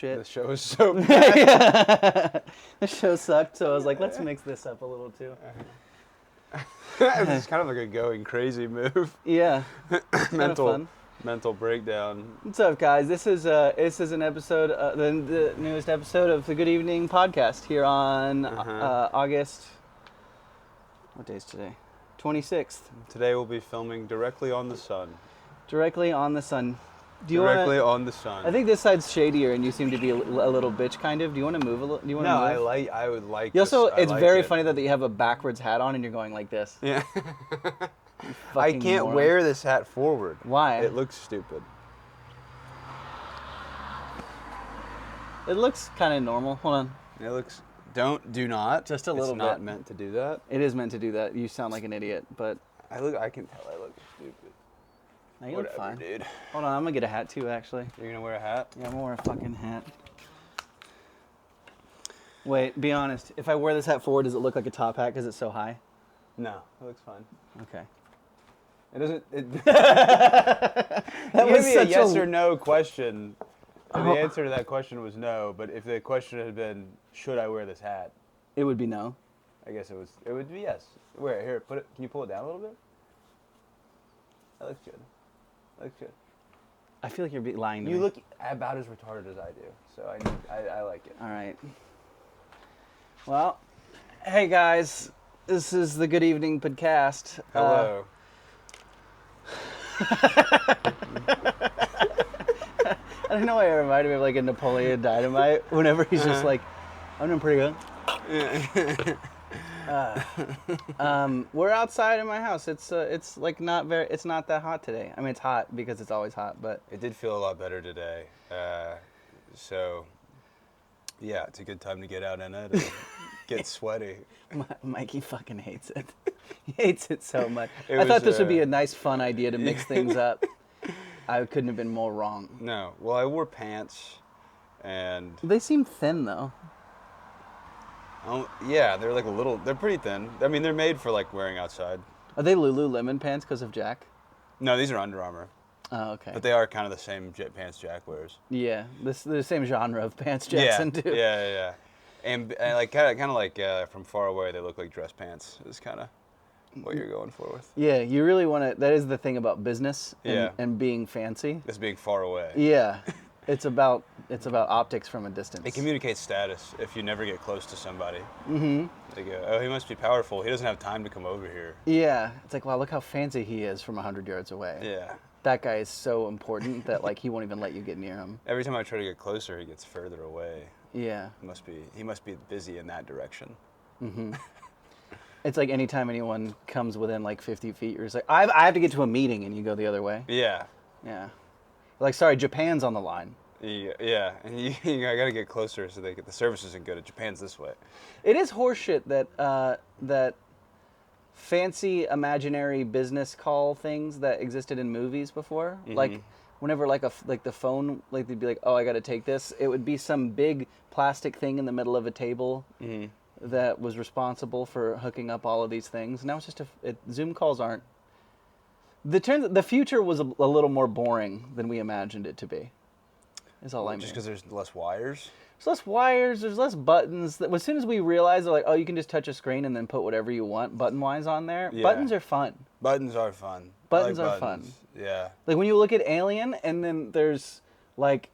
shit. The show is so bad. The show sucked, so I was like, let's mix this up a little too. It's kind of like a going crazy move. Yeah. It's mental breakdown. What's up, guys? This is an episode, the newest episode of the Good Evening podcast here on August. What day is today? 26th. Today we'll be filming directly on the sun. Directly on the sun. On the sun. I think this side's shadier, and you seem to be a little bitch, kind of. Do you want to move a little? Do you want to move? No, I would like. You also, it's very funny that you have a backwards hat on and you're going like this. Yeah. I can't wear this hat forward. Why? It looks stupid. It looks kind of normal. Hold on. It looks. Do not. Just a little bit. It's not meant to do that. It is meant to do that. You sound like an idiot, but. I can tell I look stupid. No, you look fine. Dude. Hold on, I'm gonna get a hat too, actually. You're gonna wear a hat? Yeah, I'm gonna wear a fucking hat. Wait, be honest. If I wear this hat forward, does it look like a top hat because it's so high? No, it looks fine. Okay. It doesn't. That was was a such yes or no question. And the answer to that question was no. But if the question had been, should I wear this hat? It would be no. I guess it would be yes. Where here? Put it. Can you pull it down a little bit? That looks good. Looks good. I feel like you're lying to me. You look about as retarded as I do, so I like it. All right. Well, hey guys, this is the Good Evening podcast. Hello. I don't know why it reminded me of like a Napoleon Dynamite. Whenever he's just like, I'm doing pretty good. We're outside in my house. It's like it's not that hot today. I mean, it's hot because it's always hot, but It did feel a lot better today. So, yeah, it's a good time to get out in it and get sweaty. Mikey fucking hates it. He hates it so much. It I thought was, this would be a nice, fun idea to mix things up. I couldn't have been more wrong. No, well, I wore pants, and They seem thin though. yeah, they're like they're pretty thin. I mean, they're made for like wearing outside. Are they Lululemon pants because of Jack? No, these are Under Armour, Oh, okay. but they are kind of the same pants Jack wears. Yeah, the same genre of pants Jackson too. Yeah. And like kind of like from far away, they look like dress pants. Is kind of what you're going for with. Yeah, you really want to. That is the thing about business and, Yeah. and being fancy. This being far away. Yeah, it's about optics from a distance. It communicates status if you never get close to somebody. Mm-hmm. They go, oh, he must be powerful. He doesn't have time to come over here. Yeah, it's like, wow, look how fancy he is from 100 yards away. Yeah. That guy is so important that like he won't even let you get near him. Every time I try to get closer, he gets further away. Yeah. He must be busy in that direction. It's like anytime anyone comes within like 50 feet, you're just like, I have to get to a meeting, and you go the other way. Yeah. Yeah. Like, sorry, Japan's on the line. Yeah. And I got to get closer so the service isn't good. Japan's this way. It is horseshit that fancy imaginary business call things that existed in movies before. Like whenever like the phone, like they'd be like, oh, I got to take this. It would be some big plastic thing in the middle of a table that was responsible for hooking up all of these things. Now it's just Zoom calls aren't. The future was a little more boring than we imagined it to be. Is all I mean. Just because there's less wires? There's less wires, there's less buttons. As soon as we realized, they're like, oh, you can just touch a screen and then put whatever you want button-wise on there. Yeah. Buttons are fun. Buttons are fun. Buttons I like are fun. buttons. Yeah. Like when you look at Alien, and then there's like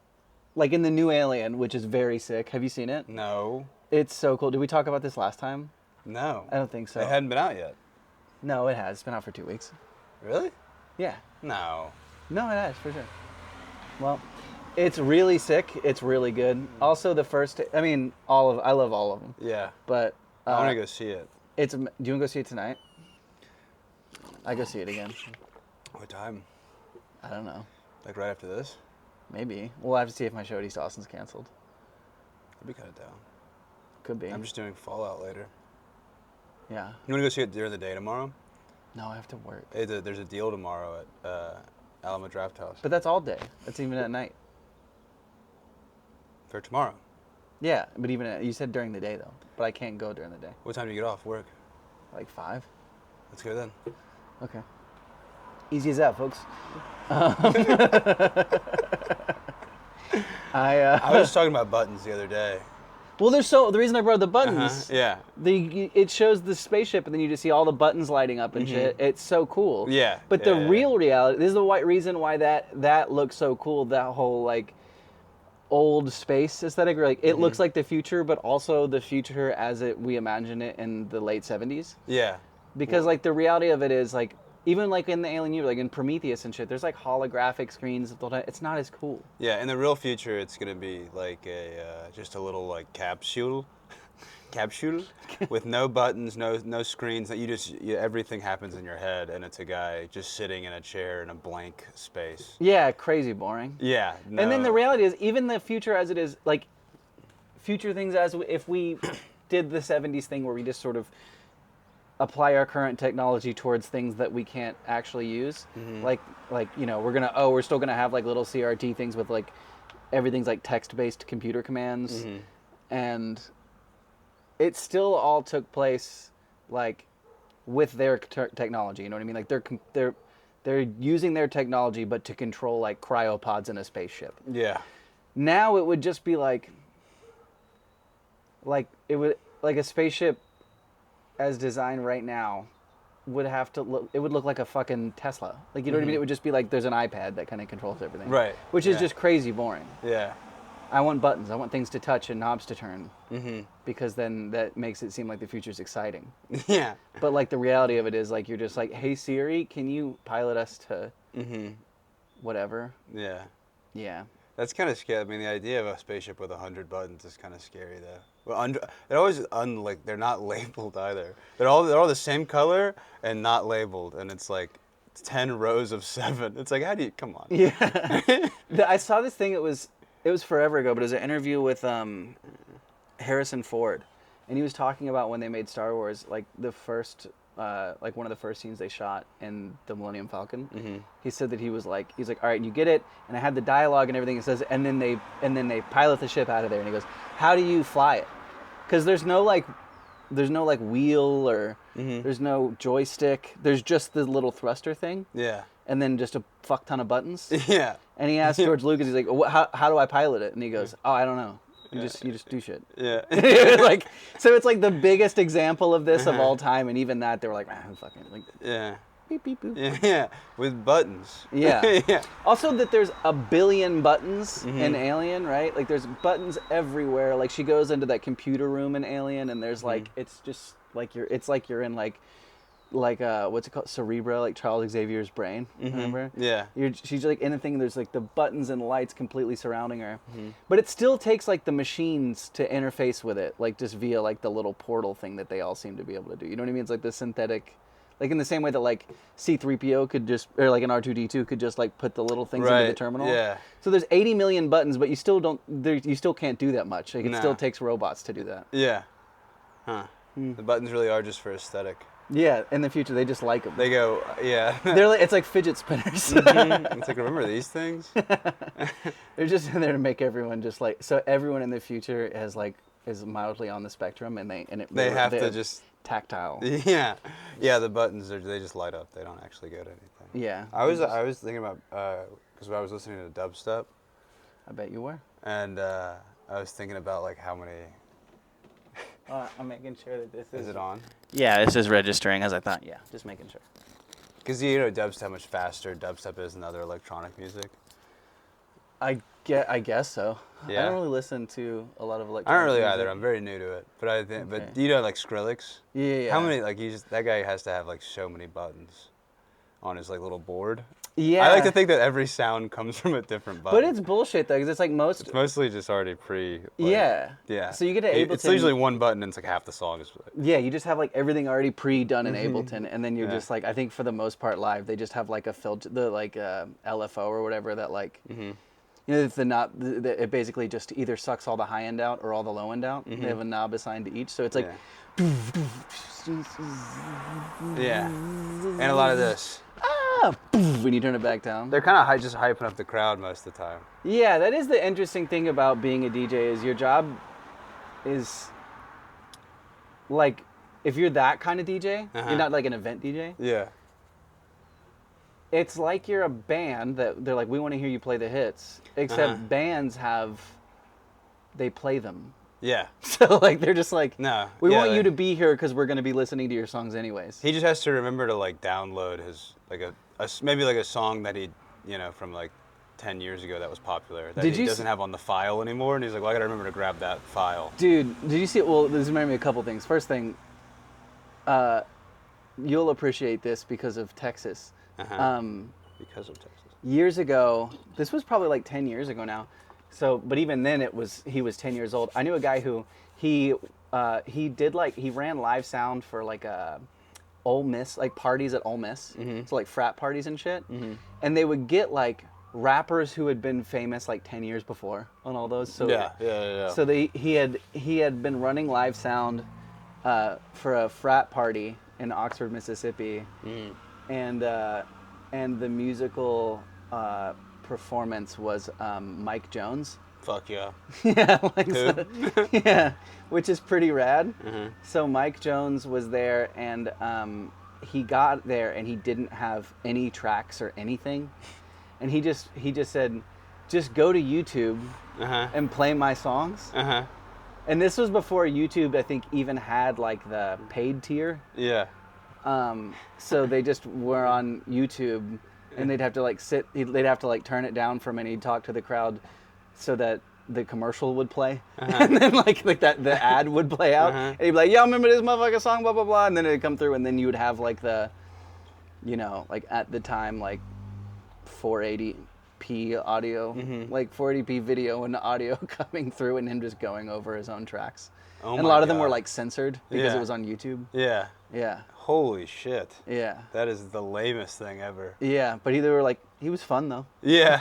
in the new Alien, which is very sick. Have you seen it? No. It's so cool. Did we talk about this last time? No. I don't think so. It hadn't been out yet. No, it has. It's been out for 2 weeks. Really? Yeah. No. No, it has, for sure. Well, it's really sick. It's really good. Also, I love all of them. Yeah. But I want to go see it. do you want to go see it tonight? I go see it again. What time? I don't know. Like right after this? Maybe. We'll have to see if my show at East Austin's canceled. I'd be kind of down. Could be. I'm just doing Fallout later. Yeah. You want to go see it during the day tomorrow? No, I have to work. There's a deal tomorrow at Alamo Draft House. But that's all day. That's even at night. For tomorrow? Yeah, but you said during the day though. But I can't go during the day. What time do you get off work? Like 5. Let's go then. Okay. Easy as that, folks. I was talking about buttons the other day. Well, the reason I brought up the buttons. Yeah. It shows the spaceship, and then you just see all the buttons lighting up and shit. It's so cool. Yeah, But the yeah. real reality, this is the reason why that looks so cool. That whole like old space aesthetic, or like it looks like the future, but also the future as we imagine it in the late 70s. Yeah. Because like the reality of it is like even like in the Alien universe, like in Prometheus and shit, there's like holographic screens. It's not as cool. Yeah, in the real future, it's gonna be like just a little like capsule with no buttons, no screens. That everything happens in your head, and it's a guy just sitting in a chair in a blank space. Yeah, crazy boring. Yeah. No. And then the reality is, even the future as it is, like future things if we did the 70s thing where we just sort of apply our current technology towards things that we can't actually use, like we're still gonna have like little CRT things with like everything's like text-based computer commands, and it still all took place like with their technology. You know what I mean? Like they're using their technology, but to control like cryopods in a spaceship. Yeah. Now it would just be like it would like a spaceship as designed right now would have to look. It would look like a fucking Tesla. Like you know what I mean? It would just be like there's an iPad that kind of controls everything. Right. Which is just crazy boring. Yeah. I want buttons. I want things to touch and knobs to turn. Because then that makes it seem like the future's exciting. Yeah. But like the reality of it is like you're just like, hey Siri, can you pilot us to whatever? Yeah. Yeah. That's kind of scary. I mean, the idea of a spaceship with 100 buttons is kind of scary, though. Well, they're always they're not labeled either. They're all the same color and not labeled, and it's like 10 rows of 7. It's like, how do you? Come on. Yeah. I saw this thing. It was forever ago, but it was an interview with Harrison Ford, and he was talking about when they made Star Wars, like the first. Like one of the first scenes they shot in the Millennium Falcon, he said that he's like, all right, you get it, and I had the dialogue and everything. It says, and then they pilot the ship out of there, and he goes, how do you fly it? Because there's no like wheel or there's no joystick. There's just the little thruster thing. Yeah. And then just a fuck ton of buttons. Yeah. And he asked George Lucas, he's like, how do I pilot it? And he goes, oh, I don't know. You just do shit. Yeah. Like, so it's like the biggest example of this of all time, and even that they were like, who fucking like. Yeah. Beep beep boop. Yeah. With buttons. Yeah. Yeah. Also, that there's a billion buttons in Alien, right? Like, there's buttons everywhere. Like, she goes into that computer room in Alien, and there's like, it's just like you're in like what's it called, Cerebro, like Charles Xavier's brain. Remember? Yeah. She's like in a thing. There's like the buttons and lights completely surrounding her, but it still takes like the machines to interface with it, like just via like the little portal thing that they all seem to be able to do. You know what I mean? It's like the synthetic, like in the same way that like C-3PO could just, or like an R2-D2 could just like put the little things into the terminal. Yeah. So there's 80 million buttons, but you still can't do that much. Like it still takes robots to do that. Yeah. Huh. The buttons really are just for aesthetic. Yeah, in the future they just like them. They go, yeah. It's like fidget spinners. It's like, remember these things? They're just in there to make everyone just like, so everyone in the future is mildly on the spectrum, and they have to just tactile. Yeah, yeah. The buttons they just light up. They don't actually go to anything. Yeah. I was thinking about because I was listening to dubstep. I bet you were. And I was thinking about like how many. I'm making sure that this is it on? Yeah, this is registering as I thought. Yeah, just making sure. Because you know dubstep, how much faster dubstep is than other electronic music. I guess so. Yeah. I don't really listen to a lot of electronic. I don't really music. either. I'm very new to it, but I think. Okay. But you know, like Skrillex. Yeah. How many like that guy has to have like so many buttons on his like little board. Yeah. I like to think that every sound comes from a different button. But it's bullshit though, because it's like most. It's mostly just already pre. Yeah. Yeah. So you get to Ableton. It's usually one button, and it's like half the song is. Yeah, you just have like everything already pre-done in Ableton, and then you're just like, I think for the most part live, they just have like a filter, the like LFO or whatever that like. You know, it's the knob. It basically just either sucks all the high end out or all the low end out. They have a knob assigned to each, so it's like. Yeah. And a lot of this. When you turn it back down. They're kind of just hyping up the crowd most of the time. Yeah, that is the interesting thing about being a DJ is your job is like if you're that kind of DJ, you're not like an event DJ. Yeah. It's like you're a band that they're like, we want to hear you play the hits. Except Uh-huh. bands they play them. Yeah. So like they're just like, No. we yeah, want you like- to be here because we're going to be listening to your songs anyways. He just has to remember to like download his like maybe like a song that he from like 10 years ago that was popular that Did he you doesn't have on the file anymore, and he's like, well, I gotta remember to grab that file. Dude, did you see? Well, this reminded me of a couple things. First thing, you'll appreciate this because of Texas. Uh-huh. Because of Texas. Years ago, this was probably like 10 years ago now. So, but even then, he was 10 years old. I knew a guy who he ran live sound for like Ole Miss, like parties at Ole Miss, so like frat parties and shit. And they would get like rappers who had been famous like 10 years before on all those. So Yeah. So he had been running live sound for a frat party in Oxford, Mississippi, and the musical performance was Mike Jones. Fuck yeah. Yeah, Who? yeah, which is pretty rad. Mhm. So Mike Jones was there, and he got there, and he didn't have any tracks or anything, and he just said, just go to YouTube Uh-huh. and play my songs. Uh-huh. And this was before YouTube, I think, even had like the paid tier. Yeah. So they just were on YouTube, and they'd have to like they'd have to like turn it down for a minute. He'd talk to the crowd so that the commercial would play, and then like that the ad would play out, and he'd be like, "Y'all remember this motherfucker song, blah blah blah," and then it'd come through, and then you would have like the, like at the time like 480p audio, like 480p video and audio coming through, and him just going over his own tracks. Oh And a my lot of them God. were like censored because Yeah. it was on YouTube. Yeah. Yeah, Holy shit. yeah, That is the lamest thing ever. yeah. But they were like, he was fun though. Yeah.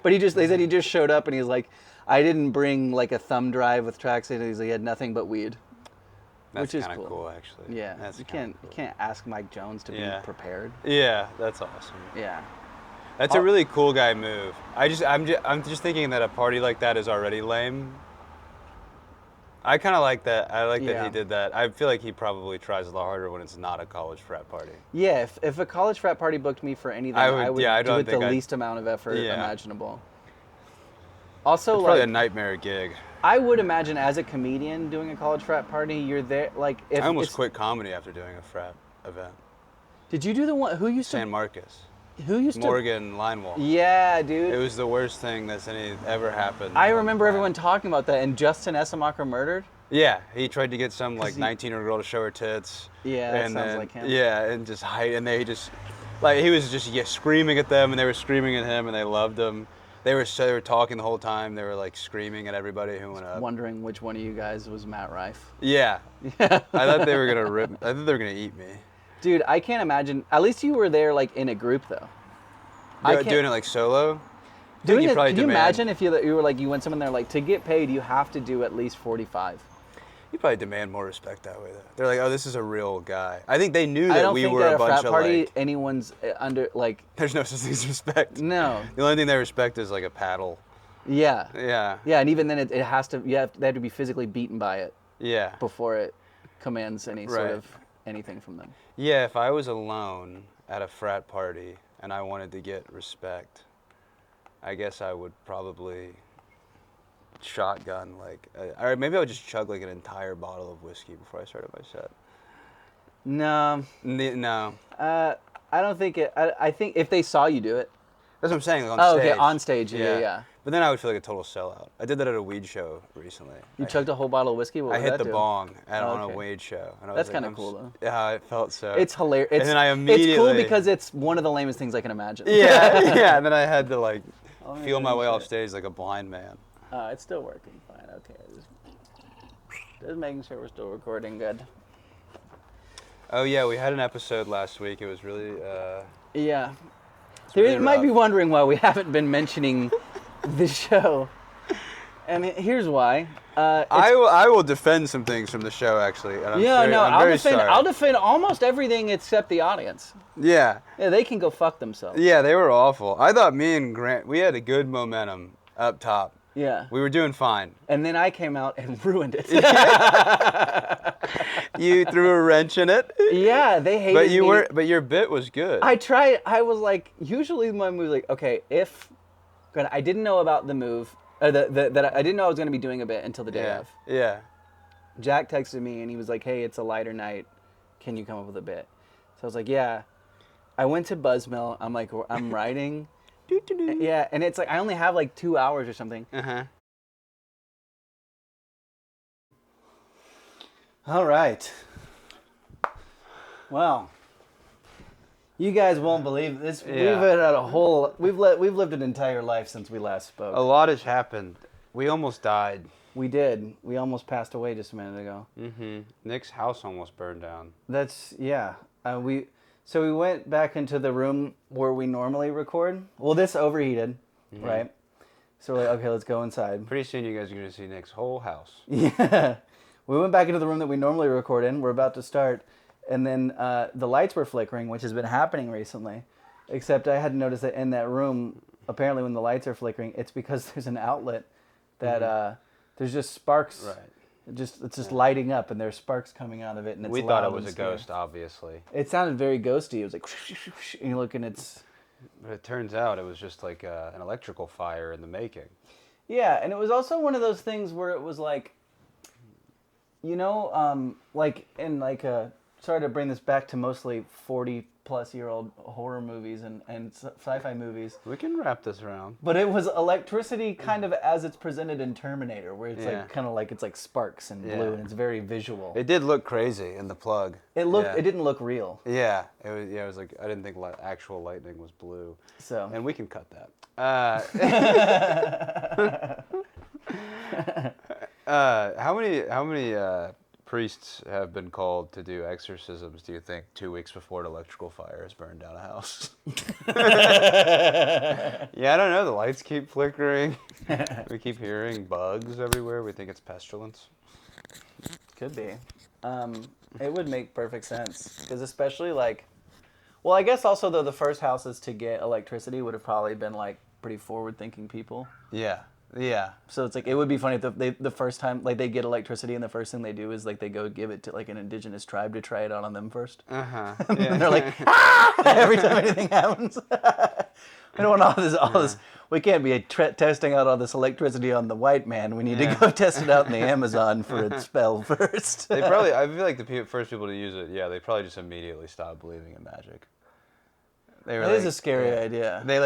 But they said he just showed up and he's like, I didn't bring like a thumb drive with tracks in it. He had nothing but weed. That's Which is kind of cool. cool, actually. Yeah, That's you kinda can't ask Mike Jones to Yeah. be prepared. Yeah, that's awesome. Yeah, That's a really cool guy move. I'm just thinking that a party like that is already lame. I kind of like that. I like that Yeah. he did that. I feel like he probably tries a lot harder when it's not a college frat party. yeah. If a college frat party booked me for anything, I I would- would yeah, I do don't it the think I'd- least amount of effort Yeah. imaginable. Also, It's probably a like nightmare gig. I would imagine as a comedian doing a college frat party, you're there like if I almost it's- quit comedy after doing a frat event. Did you do the one? Who used San Marcos, to? Morgan Linewall. Yeah, dude. It was the worst thing that's ever happened. I remember everyone talking about that. And Justin Essemacher murdered. Yeah, he tried to get some like he- 19-year-old girl to show her tits. Yeah, that and sounds then, like him. Yeah, and just hide, and they just like he was just screaming at them, and they were screaming at him, and they loved him. They were talking the whole time. They were like screaming at everybody who went up. Wondering which one of you guys was Matt Rife. Yeah, I thought they were gonna rip. I thought they were gonna eat me. Dude, I can't imagine. At least you were there like in a group though. I can't- Doing it like solo. Doing you it, probably can you demand- imagine if you were like you went someone there like to get paid you have to do at least 45. You probably demand more respect that way, though. They're like, "Oh, this is a real guy." I think they knew I that don't we think were at a a bunch frat of party like. anyone's under like There's no such thing as respect. no. The only thing they respect is like a paddle. Yeah. Yeah. Yeah, and even then it has to they have to be physically beaten by it Yeah. before it commands any sort Right. of anything from them. Yeah. If I was alone at a frat party and I wanted to get respect, I guess I would probably shotgun or maybe I would just chug like an entire bottle of whiskey before I started my set. No. No, I don't think it I think if they saw you do it. that's what I'm saying. Like, on Oh, stage. okay, on stage. Yeah. But then I would feel like a total sellout. I did that at a weed show recently. You chugged a whole bottle of whiskey? What I would hit that the do? bong on okay. a weed show. And I was That's like, kinda I'm cool, though. Yeah, it felt so. It's hilarious. And then I It's immediately. cool because it's one of the lamest things I can imagine. Yeah, yeah. And then I had to like Oh, feel yeah, my way off shit. stage like a blind man. It's still working fine. Okay. Just making sure we're still recording good. Oh yeah, we had an episode last week. It was really. Yeah. really You might be rough. wondering why we haven't been mentioning the show. And here's why. I will defend some things from the show actually. And I'm Yeah, very, no, I'm very sorry. I'll defend almost everything except the audience. Yeah, Yeah, they can go fuck themselves. yeah, they were awful. I thought me and Grant, we had a good momentum up top. Yeah. We were doing fine. And then I came out and ruined it. You threw a wrench in it. Yeah, they hated But you me. were. But your bit was good. I tried. I was like, usually my movie, like, okay, if I didn't know about the move, that I didn't know I was going to be doing a bit until the day Yeah. of. Yeah. Jack texted me and he was like, hey, it's a lighter night. Can you come up with a bit? So I was like, yeah. I went to Buzzmill. I'm like, I'm writing. Yeah, and it's like I only have like 2 hours or something. Uh-huh. All right. Well, you guys won't believe this. Yeah. We've had a whole. We've lived an entire life since we last spoke. A lot has happened. We almost died. We did. We almost passed away just a minute ago. Mm-hmm. Nick's house almost burned down. That's yeah. So we went back into the room where we normally record. Well, this overheated, right? So we're like, okay, let's go inside. Pretty soon you guys are going to see Nick's whole house. Yeah. We went back into the room that we normally record in. We're about to start. And then the lights were flickering, which has been happening recently. Except I hadn't noticed that in that room, apparently when the lights are flickering, it's because there's an outlet that there's just sparks. Right. It's just lighting up, and there's sparks coming out of it. And it's We thought loud it was and a scary. ghost, obviously. It sounded very ghosty. It was like, and you look and it's... But it turns out it was just like an electrical fire in the making. Yeah, and it was also one of those things where it was like, you know, like in like sorry to bring this back to mostly 40-plus-year-old horror movies and sci-fi movies. We can wrap this around. But it was electricity kind of as it's presented in Terminator, where it's Yeah. like kind of like it's like sparks and blue, Yeah. and it's very visual. It did look crazy in the plug. It looked. Yeah. It didn't look real. Yeah, it was. Yeah, it was like I didn't think actual lightning was blue. So. And we can cut that. How many priests have been called to do exorcisms? Do you think 2 weeks before an electrical fire has burned down a house? Yeah, I don't know. The lights keep flickering. We keep hearing bugs everywhere. We think it's pestilence. Could be. It would make perfect sense because especially like, well, I guess also though the first houses to get electricity would have probably been like pretty forward-thinking people. Yeah. Yeah. So it's like it would be funny if the first time like they get electricity and the first thing they do is like they go give it to like an indigenous tribe to try it out on them first. Uh-huh. And they're like, ah! Every time anything happens. We don't want all this. We can't be testing out all this electricity on the white man. We need to go test it out in the Amazon for its spell first. They probably, I feel like the first people to use it, yeah, they probably just immediately stopped believing in magic. They were That is a scary idea. They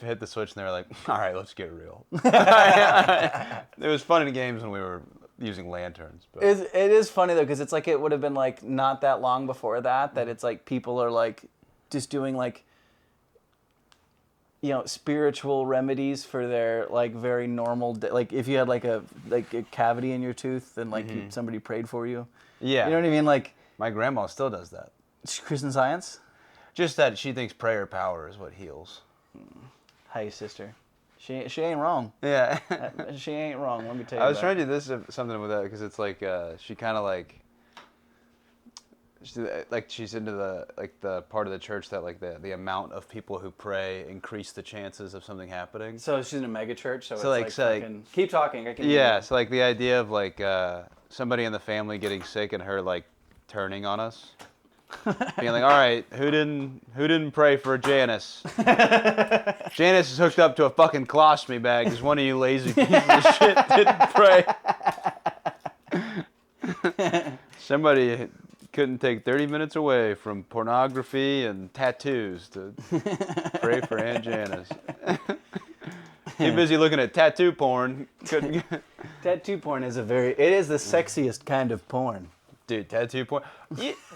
hit the switch and they were like, all right, let's get real. It was fun in games when we were using lanterns. But. It is funny though, because it's like it would have been like not that long before that it's like people are like just doing like, you know, spiritual remedies for their like very normal like if you had like a cavity in your tooth and like somebody prayed for you. Yeah. You know what I mean? Like My grandma still does that. Christian Science. Just that she thinks prayer power is what heals. Hey sister, she ain't wrong. Yeah. She ain't wrong. Let me tell you. I was that. trying to do something with that because it's like she kind of like. She's into the part of the church that like the amount of people who pray increase the chances of something happening. So she's in a mega church. So it's like- like, so like- fucking, keep talking. I can Yeah, so like the idea of like somebody in the family getting sick and her like turning on us, being like, "All right, who didn't pray for Janice? Janice is hooked up to a fucking colostomy bag because one of you lazy pieces of shit didn't pray." Somebody couldn't take 30 minutes away from pornography and tattoos to pray for Aunt Janice. Too busy looking at tattoo porn. Couldn't. Tattoo porn is it is the sexiest kind of porn. Dude, tattoo porn.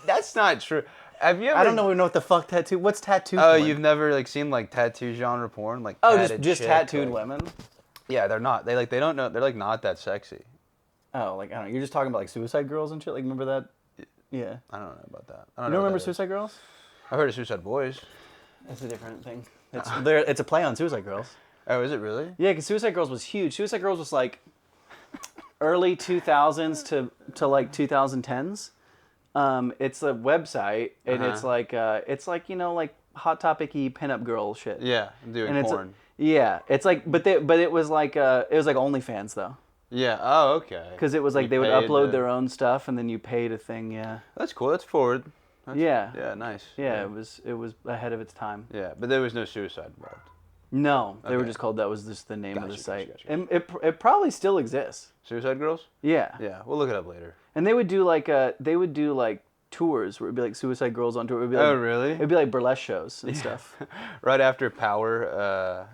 That's not true. Have you ever? I don't know what the fuck tattoo. What's tattoo? Oh, porn? you've never like seen like tattoo genre porn, like Oh, tatted just chick, tattooed like- women. Yeah, they're not. They don't know. They're like not that sexy. Oh, like I don't know. You're just talking about like Suicide Girls and shit. Like remember that? Yeah. I don't know about that. You don't remember Suicide Girls? I've heard of Suicide Boys. That's a different thing. It's a play on Suicide Girls. Oh, is it really? Yeah, because Suicide Girls was huge. Suicide Girls was like early 2000s to like 2010s. It's a website and it's like you know like Hot Topic-y pinup girl shit. Yeah, I'm doing And porn. yeah, it's like but it was like OnlyFans though. Yeah. Oh, okay. Because it was like You they would paid upload to- their own stuff and then you paid a thing. Yeah. That's cool. That's forward. That's, Yeah. Yeah. Nice. Yeah. It was ahead of its time. Yeah, but there was no suicide involved. No, they were Okay. just called. That was just the name of the Gotcha, site, gotcha. and it probably still exists. Suicide Girls? Yeah. Yeah, we'll look it up later. And they would do like tours where it'd be like Suicide Girls on tour. It would be like, Oh, really? It'd be like burlesque shows and stuff. Right after Power,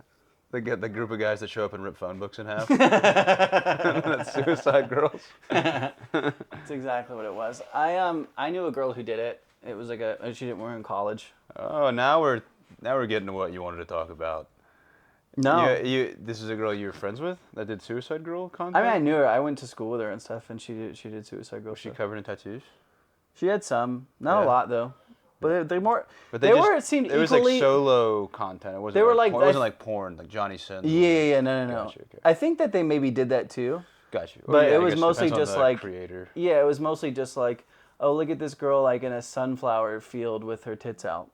they get the group of guys that show up and rip phone books in half. That's Suicide Girls. That's exactly what it was. I knew a girl who did it. It was like she didn't work in college. Oh, now we're getting to what you wanted to talk about. No. This is a girl you were friends with that did Suicide Girl content? I mean, I knew her. I went to school with her and stuff, and she did Suicide Girl. Was she stuff. covered in tattoos? She had some, not Yeah. a lot though, but they more. But they were. It seemed it was equally. like solo content. It wasn't. They were like like- porn. It wasn't like porn, like Johnny Sins. Yeah, no. Gotcha, okay. I think that they maybe did that too. Got you. But yeah, it I was guess mostly depends on just the like- creator. Yeah, it was mostly just like, oh, look at this girl like in a sunflower field with her tits out.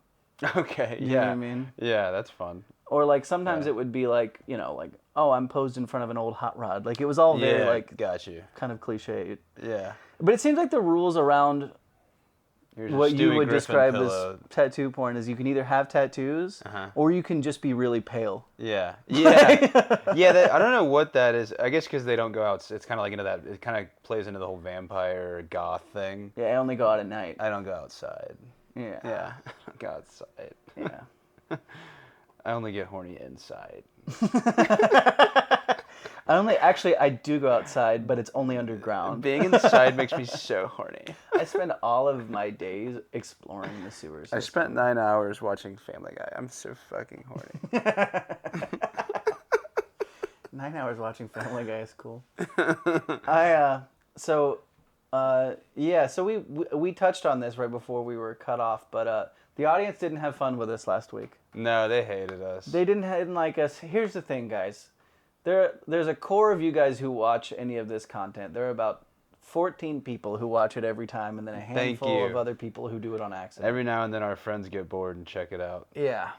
Okay. You Yeah. know what I mean? Yeah, that's fun. Or like sometimes Yeah. it would be like, like, oh, I'm posed in front of an old hot rod. Like it was all very like got you. kind of cliche. Yeah. But it seems like the rules around Here's a what you Stewie would Griffin describe pillow. as tattoo porn is you can either have tattoos Uh-huh. or you can just be really pale. Yeah. Yeah. Yeah. I don't know what that is. I guess because they don't go out. It's kind of like into that. It kind of plays into the whole vampire goth thing. Yeah, I only go out at night. I don't go outside. Yeah. Yeah. I don't go outside. Yeah. I only get horny inside. I do go outside, but it's only underground. Being inside makes me so horny. I spend all of my days exploring the sewers. I spent 9 hours watching Family Guy. I'm so fucking horny. 9 hours watching Family Guy is cool. So we touched on this right before we were cut off, but the audience didn't have fun with us last week. No, they hated us. They didn't like us. Here's the thing, guys. There's a core of you guys who watch any of this content. There are about 14 people who watch it every time, and then a handful you. of other people who do it on accident. Every now and then our friends get bored and check it out. Yeah.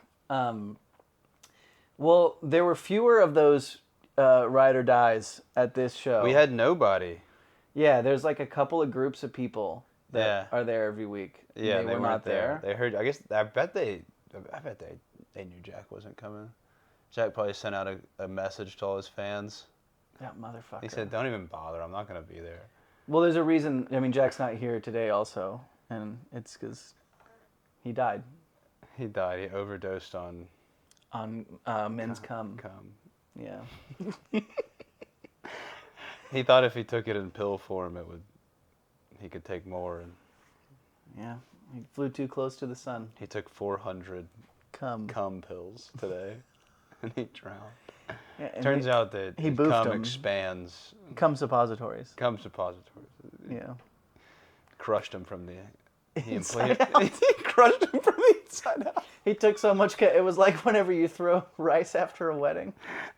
Well, there were fewer of those ride or dies at this show. We had nobody. Yeah, there's like a couple of groups of people that Yeah. are there every week. Yeah, they were weren't not there. They heard. I guess. I bet they knew Jack wasn't coming. Jack probably sent out a message to all his fans. That motherfucker. He said, "Don't even bother. I'm not gonna be there." Well, there's a reason. I mean, Jack's not here today, also, and it's because he died He died. He overdosed on on men's cum. cum. Yeah. He thought if he took it in pill form, he could take more, and Yeah. He flew too close to the sun. he took 400 Cum. cum pills today, and he drowned. Yeah, and Turns out that he his boofed cum him. expands. cum suppositories. Cum suppositories. Yeah. Crushed him from the Inside he crushed him from the inside out. He took so much. It was like whenever you throw rice after a wedding,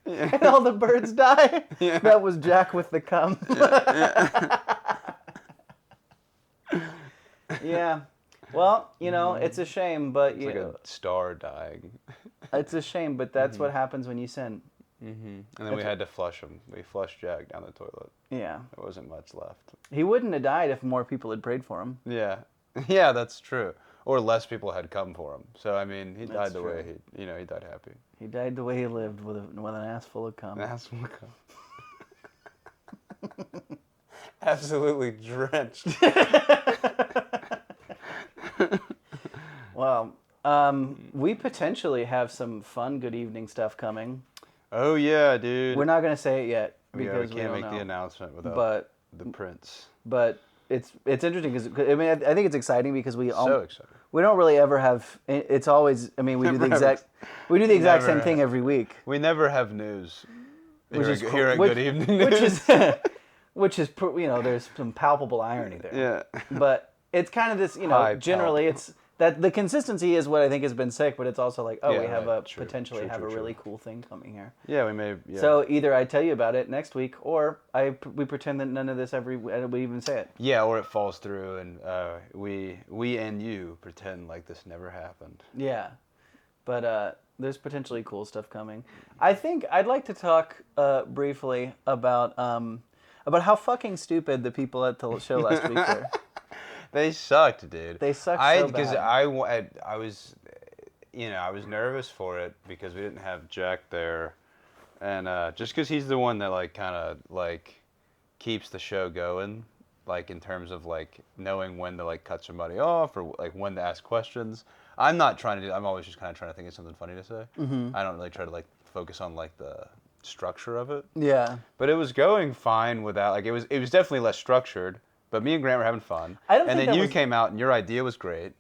and all the birds die. Yeah. That was Jack with the cum. Yeah. Well, it's a shame, but It's like a star dying. it's a shame, but that's what happens when you sin. And then we had to flush him. We flushed Jack down the toilet. Yeah. There wasn't much left. He wouldn't have died if more people had prayed for him. Yeah. Yeah, that's true. Or less people had come for him. So, I mean, he That's died the true. way he died happy. He died the way he lived, with an ass full of cum. That's what absolutely drenched. Well, we potentially have some fun Good Evening stuff coming. Oh, yeah, dude. We're not going to say it yet Yeah, because we can't don't make know. the announcement without But the prince. it's interesting because I think it's exciting because we So excited. we don't really ever have. It's always. I mean, we do the Never exact Never same thing every week, We never have news. which is here at cool. Good Evening News. which is there's some palpable irony there. Yeah. But it's kind of this, High generally it's that the consistency is what I think has been sick, but it's also like, oh, Yeah, we have right. a True, potentially true, have true, a true. really cool thing coming here. Yeah, we may. Yeah. So either I tell you about it next week, or we pretend that none of this we even say it. Yeah, or it falls through, and we and you pretend like this never happened. Yeah, but there's potentially cool stuff coming. I think I'd like to talk briefly about about how fucking stupid the people at the show last week were. They sucked, dude. They sucked so Because bad. I was, I was nervous for it because we didn't have Jack there, and just because he's the one that like kind of like keeps the show going, like in terms of like knowing when to like cut somebody off or like when to ask questions. I'm not trying to do. I'm always just kind of trying to think of something funny to say. Mm-hmm. I don't really try to like focus on like the structure of it. Yeah. But it was going fine without like it was definitely less structured. But me and Grant were having fun. I don't and think then that you was- came out and your idea was great.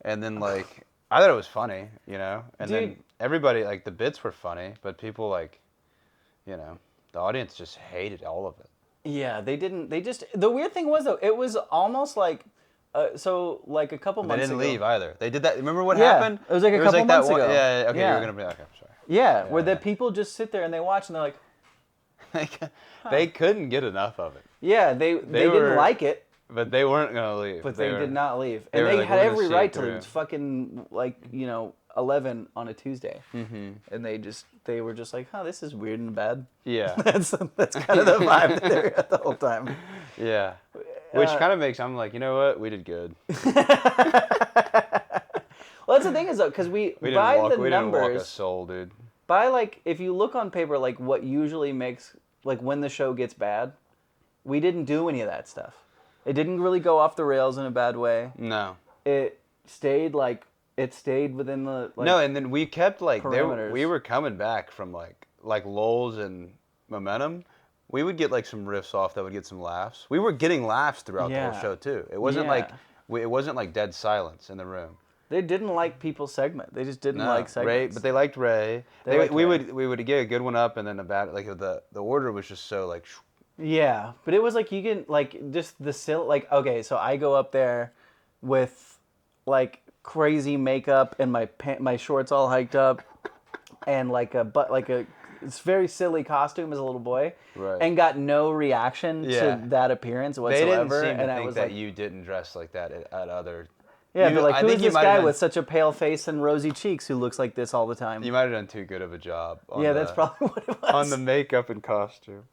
And then like I thought it was funny, And Dude. then everybody like the bits were funny, but people like, the audience just hated all of it. Yeah, they didn't. They just. The weird thing was though, it was almost like, so like a couple They months didn't ago. leave either. They did that. Remember what Yeah, happened? it was like a couple that months one, ago. Yeah. Okay. Yeah. You were gonna be okay. I'm sorry. Yeah, where Yeah. the people just sit there and they watch and they're like, They couldn't get enough of it, yeah, they were- didn't like it, but they weren't gonna leave. but they did not leave, they and were they like, had "We're gonna every see right it to. through." It's fucking like 11 on a Tuesday, and they were just like, oh, this is weird and bad. Yeah. That's kind of the vibe that they were at the whole time. Yeah. Which kind of makes I'm like, you know what? We did good. Well, that's the thing is though, because we We by didn't walk. the We didn't walk a numbers, soul, dude. by like if you look on paper, like what usually makes like when the show gets bad, we didn't do any of that stuff. It didn't really go off the rails in a bad way. No. It stayed within the like, No, and then we kept like parameters. we were coming back from like lulls and momentum. We would get like some riffs off that would get some laughs. We were getting laughs throughout the Yeah. whole show too. It wasn't Yeah. it wasn't like dead silence in the room. They didn't like people's segment. They just didn't No, like Ray, segments. but they liked Ray. They liked we Ray. would get a good one up and then a bad like the order was just so like Yeah, but it was like you can like just the silly like okay, so I go up there with like crazy makeup and my shorts all hiked up and like a it's very silly costume as a little boy, Right. and got no reaction Yeah. to that appearance they whatsoever. didn't seem to and I think was that like, you didn't dress like that at other. yeah, you, they're like, I who think is you this might have guy done- with such a pale face and rosy cheeks who looks like this all the time? You might have done too good of a job. On Yeah, the, that's probably what it was. on the makeup and costume.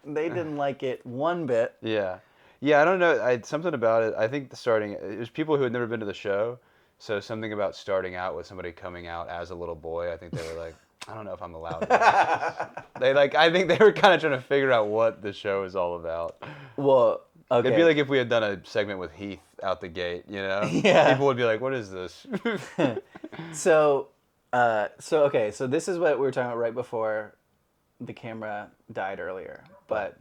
They didn't like it one bit. Yeah, I don't know. Something about it. I think it was people who had never been to the show, so something about starting out with somebody coming out as a little boy. I think they were like, I don't know if I'm allowed. I think they were kind of trying to figure out what the show is all about. Well, okay. It'd be like if we had done a segment with Heath out the gate, Yeah. People would be like, "What is this?" So this is what we were talking about right before the camera died earlier. But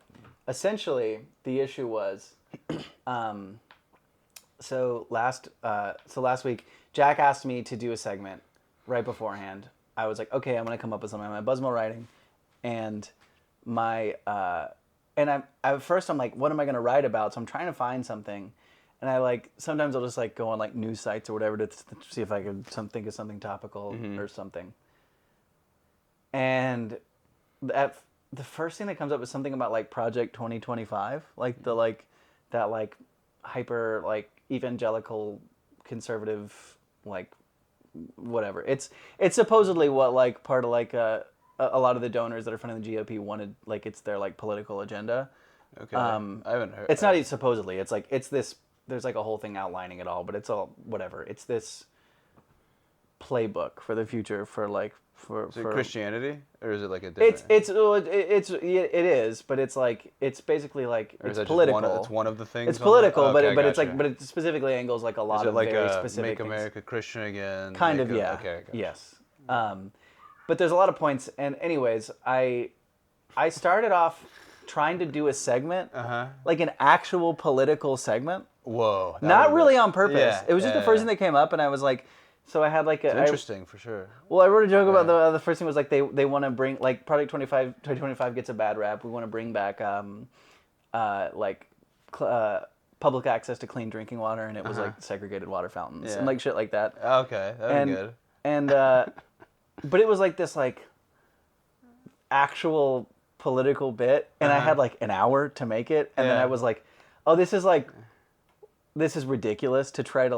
essentially, the issue was, so last week, Jack asked me to do a segment right beforehand. I was like, okay, I'm gonna come up with something. My Buzzmo writing, and at first I'm like, what am I gonna write about? So I'm trying to find something. And I sometimes I'll just go on news sites or whatever to see if I can think of something topical or something. And the first thing that comes up is something about Project 2025, that hyper evangelical conservative whatever. It's supposedly what part of a lot of the donors that are funding the GOP wanted, it's their political agenda. Okay, I haven't heard. It's not even supposedly. It's this. There's a whole thing outlining it all, but it's all whatever. It's this playbook for the future for Is it Christianity, or is it a different? it is, but it's basically Or it's is that political. it's one of the things. It's on political, the- but okay, but it's gotcha. but it specifically angles a lot Is it of very specific Make things. America Christian again? Kind of, yeah. Okay. Gotcha. Yes. But there's a lot of points, and anyways, I started off trying to do a segment, an actual political segment. Whoa. that Not would've really been- on purpose. Yeah, It was just the first thing that came up, and I was like, so I had It's interesting for sure. well, I wrote a joke about the first thing was they want to bring Project 2025 gets a bad rap. We want to bring back public access to clean drinking water, and it was segregated water fountains Yeah. and shit like that. Okay, that'd be good. And but it was this actual political bit, and I had an hour to make it, and then Yeah. I was like, oh, this is ridiculous to try to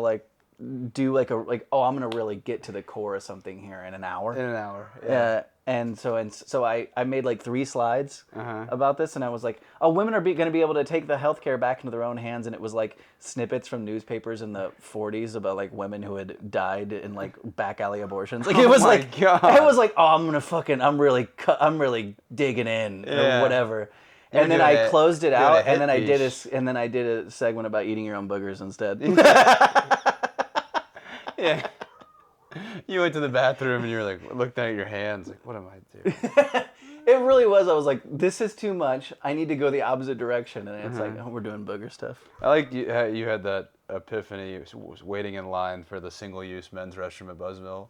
do like I'm gonna really get to the core of something here in an hour. In an hour. Yeah. And so I made like 3 slides about this, and I was like, oh, women are going to be able to take the healthcare back into their own hands, and it was like snippets from newspapers in the 40s about like women who had died in like back alley abortions. Like it was God. it was like, oh, I'm really digging in or whatever. And then I closed it out, and then I did a segment about eating your own boogers instead. Yeah. You went to the bathroom and you were like, looked at your hands, like, what am I doing? It really was. I was like, this is too much. I need to go the opposite direction. And it's like, oh, we're doing booger stuff. I like you had that epiphany. You was waiting in line for the single-use men's restroom at Buzzmill.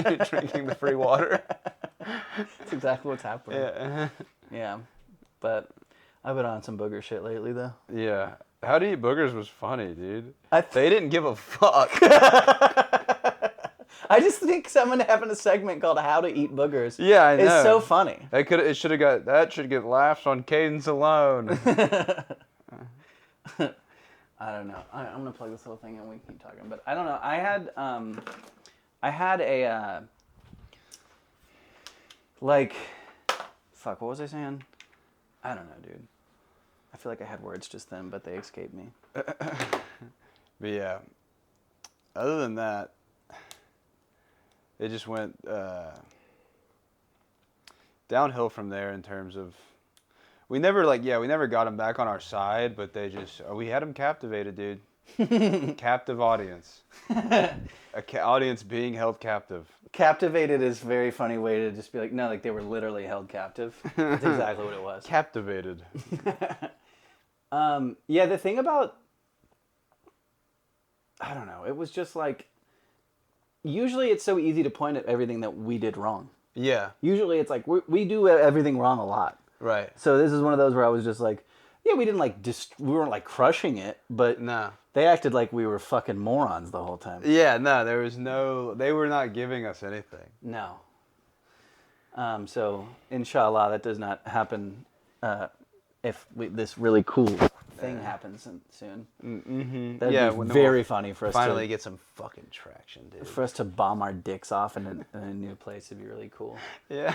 You're drinking the free water. That's exactly what's happening. Yeah. Yeah. But I've been on some booger shit lately, though. Yeah. How to Eat Boogers was funny, dude. They didn't give a fuck. I just think someone having a segment called "How to Eat Boogers" Yeah, I know. is so funny. It should get laughs on Cadence alone. I don't know. I'm gonna plug this whole thing and we can keep talking. But I don't know. I had a like, fuck. What was I saying? I don't know, dude. I feel like I had words just then, but they escaped me. But yeah. Other than that. It just went downhill from there in terms of we never got them back on our side, but we had them captivated, dude. Captive audience. Audience being held captive. Captivated is a very funny way to just be like, no, like they were literally held captive. That's exactly what it was. Captivated. Yeah, the thing about, I don't know, it was just like, usually it's so easy to point at everything that we did wrong. Yeah. Usually it's like, we do everything wrong a lot. Right. So this is one of those where I was just like, yeah, we didn't like, we weren't like crushing it, but no. They acted like we were fucking morons the whole time. Yeah, no, they were not giving us anything. No. So, inshallah, that does not happen if this really cool thing happens soon. Mm-hmm. That'd be very funny for us finally get some fucking traction, dude. For us to bomb our dicks off in a new place would be really cool. Yeah.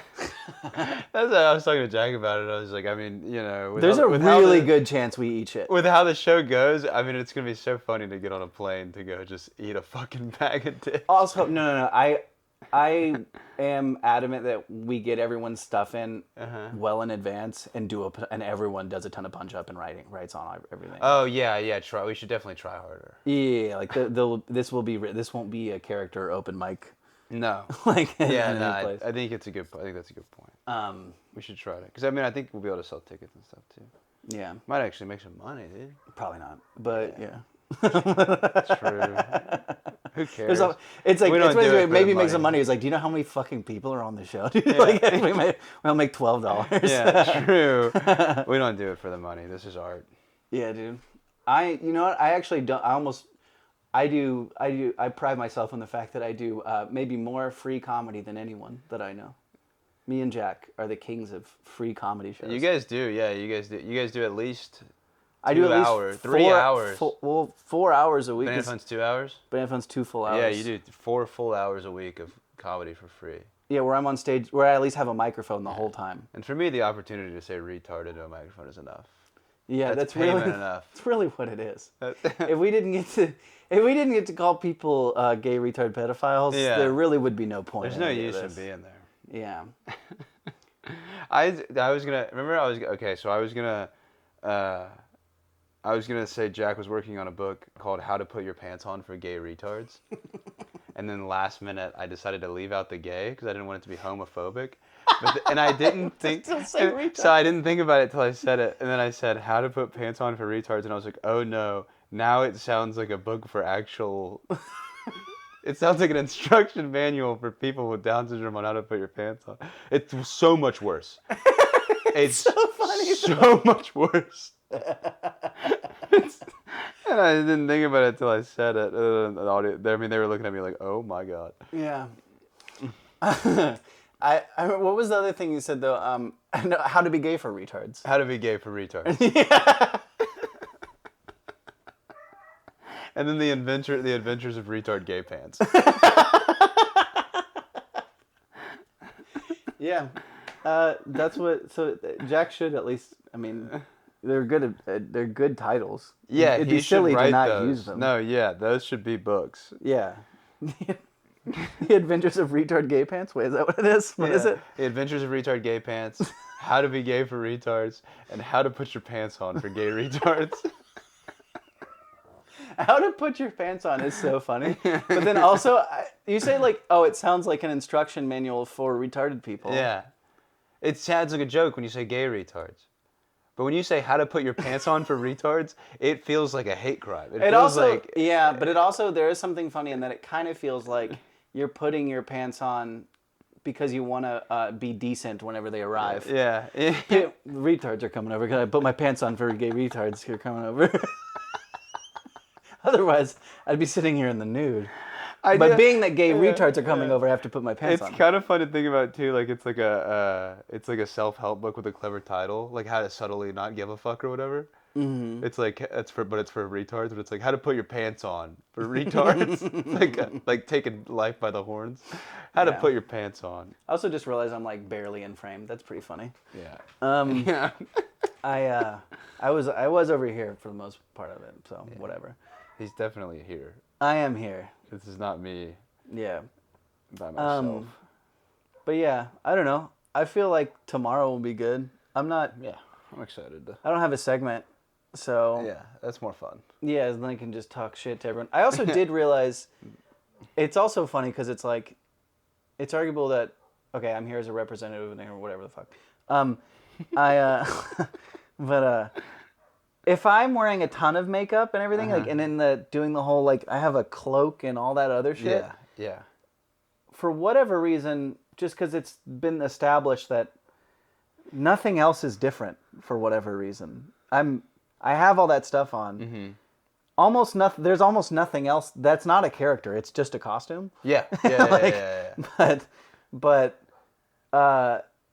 That's what I was talking to Jack about it. I was like, I mean, you know. There's a really good chance we eat shit. With how the show goes, I mean, it's going to be so funny to get on a plane to go just eat a fucking bag of dicks. Also, no. I am adamant that we get everyone's stuff in well in advance and and everyone does a ton of punch up and writes on everything. Oh yeah. We should definitely try harder. Yeah, like this won't be a character open mic. No. Like I think that's a good point. We should try it because I mean I think we'll be able to sell tickets and stuff too. Yeah. Might actually make some money, dude. Probably not, but yeah. That's true. Who cares? It's like maybe make some money. It's like, do you know how many fucking people are on the show? Dude? Yeah. Like we'll make $12. Yeah, true. We don't do it for the money. This is art. Yeah, dude. You know what? I actually don't. I pride myself on the fact that I do maybe more free comedy than anyone that I know. Me and Jack are the kings of free comedy shows. You guys do, yeah. You guys do at least. I do at least hours, 3 hours. 4 hours a week. Banana Fun's 2 hours? Banana Fun's 2 full hours. Yeah, you do 4 full hours a week of comedy for free. Yeah, where I'm on stage, where I at least have a microphone the whole time. And for me, the opportunity to say retard into a microphone is enough. Yeah, that's payment really enough. That's really what it is. If we didn't get to call people gay retard pedophiles, there really would be no point. There's no use in being there. Yeah. I was gonna say Jack was working on a book called How to Put Your Pants On for Gay Retards. And then last minute, I decided to leave out the gay because I didn't want it to be homophobic. And I didn't think... So I didn't think about it till I said it. And then I said, How to Put Pants On for Retards. And I was like, oh no, now it sounds like a book for actual... It sounds like an instruction manual for people with Down syndrome on how to put your pants on. It's so much worse. It's so funny. So much worse. And I didn't think about it till I said it. I mean, they were looking at me like, "Oh my god." Yeah. What was the other thing you said though? How to be gay for retards. How to be gay for retards. Yeah. And then the Adventures of Retard Gay Pants. Yeah, that's what. So Jack should at least. I mean, they're good titles. Yeah, it'd he be silly should write to not those. use them. No, yeah, those should be books. Yeah. The Adventures of Retard Gay Pants. Wait, is that what it is? What is it? The Adventures of Retard Gay Pants. How to be gay for retards, and how to put your pants on for gay retards. How to put your pants on is so funny. But then also, you say like, oh, it sounds like an instruction manual for retarded people. Yeah. It sounds like a joke when you say gay retards. But when you say how to put your pants on for retards, it feels like a hate crime. It feels also, like... yeah, but it also, there is something funny in that it kind of feels like you're putting your pants on because you want to be decent whenever they arrive. Yeah. Yeah, retards are coming over. Can I put my pants on for gay retards who are coming over? Otherwise, I'd be sitting here in the nude. But being that gay retards are coming over, I have to put my pants on. It's kind of fun to think about too. Like it's like a self-help book with a clever title, like how to subtly not give a fuck or whatever. Mm-hmm. It's like it's for retards, but it's like how to put your pants on for retards. It's like taking life by the horns. How to put your pants on. I also just realized I'm like barely in frame. That's pretty funny. Yeah. Yeah. I was over here for the most part of it, so whatever. He's definitely here. I am here. This is not me. Yeah. By myself. But yeah, I don't know. I feel like tomorrow will be good. I'm excited. I don't have a segment, so Yeah, that's more fun. yeah, then I can just talk shit to everyone. I also did realize it's also funny because it's like it's arguable that okay, I'm here as a representative or whatever the fuck. But if I'm wearing a ton of makeup and everything, like, and then doing the whole like I have a cloak and all that other shit. Yeah. For whatever reason, just because it's been established that nothing else is different for whatever reason. I have all that stuff on. Mm-hmm. Almost nothing. There's almost nothing else. That's not a character. It's just a costume. Yeah.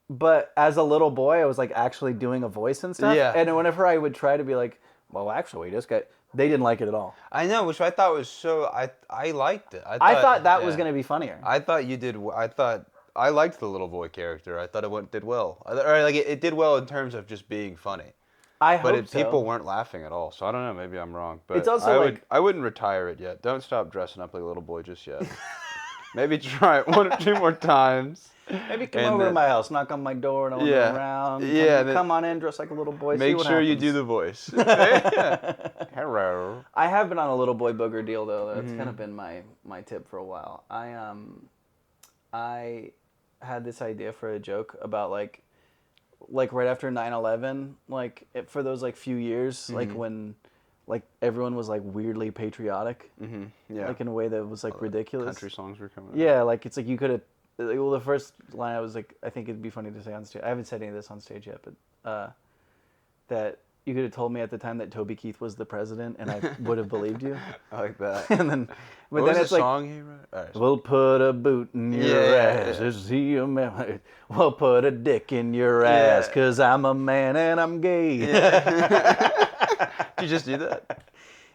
But as a little boy, I was like actually doing a voice and stuff. Yeah. And whenever I would try to be like, well, actually, this guy, they didn't like it at all. I know, which I thought was so. I liked it. I thought that was going to be funnier. I thought you did. I thought I liked the little boy character. I thought it did well. Or like it did well in terms of just being funny. I hope But so. people weren't laughing at all. So I don't know. Maybe I'm wrong. But It's also I wouldn't retire it yet. Don't stop dressing up like a little boy just yet. Maybe try it 1 or 2 more times. Maybe come over to my house, knock on my door, and I'll go around. Yeah. Come on in, dress like a little boy. Make see what sure you happens. do the voice. Hello. I have been on a little boy booger deal though. That's kind of been my tip for a while. I had this idea for a joke about like right after 9/11, like for those like few years, like when like everyone was like weirdly patriotic, Yeah. like in a way that was like ridiculous. Country songs were coming. Yeah, like it's like you could have. Well, the first line I was like, I think it'd be funny to say on stage. I haven't said any of this on stage yet, but that you could have told me at the time that Toby Keith was the president, and I would have believed you. I like that. And then, but What then was it's the like, song he wrote? All right, we'll put a boot in your ass. Is he a man? We'll put a dick in your ass, 'cause I'm a man and I'm gay. Did you just do that?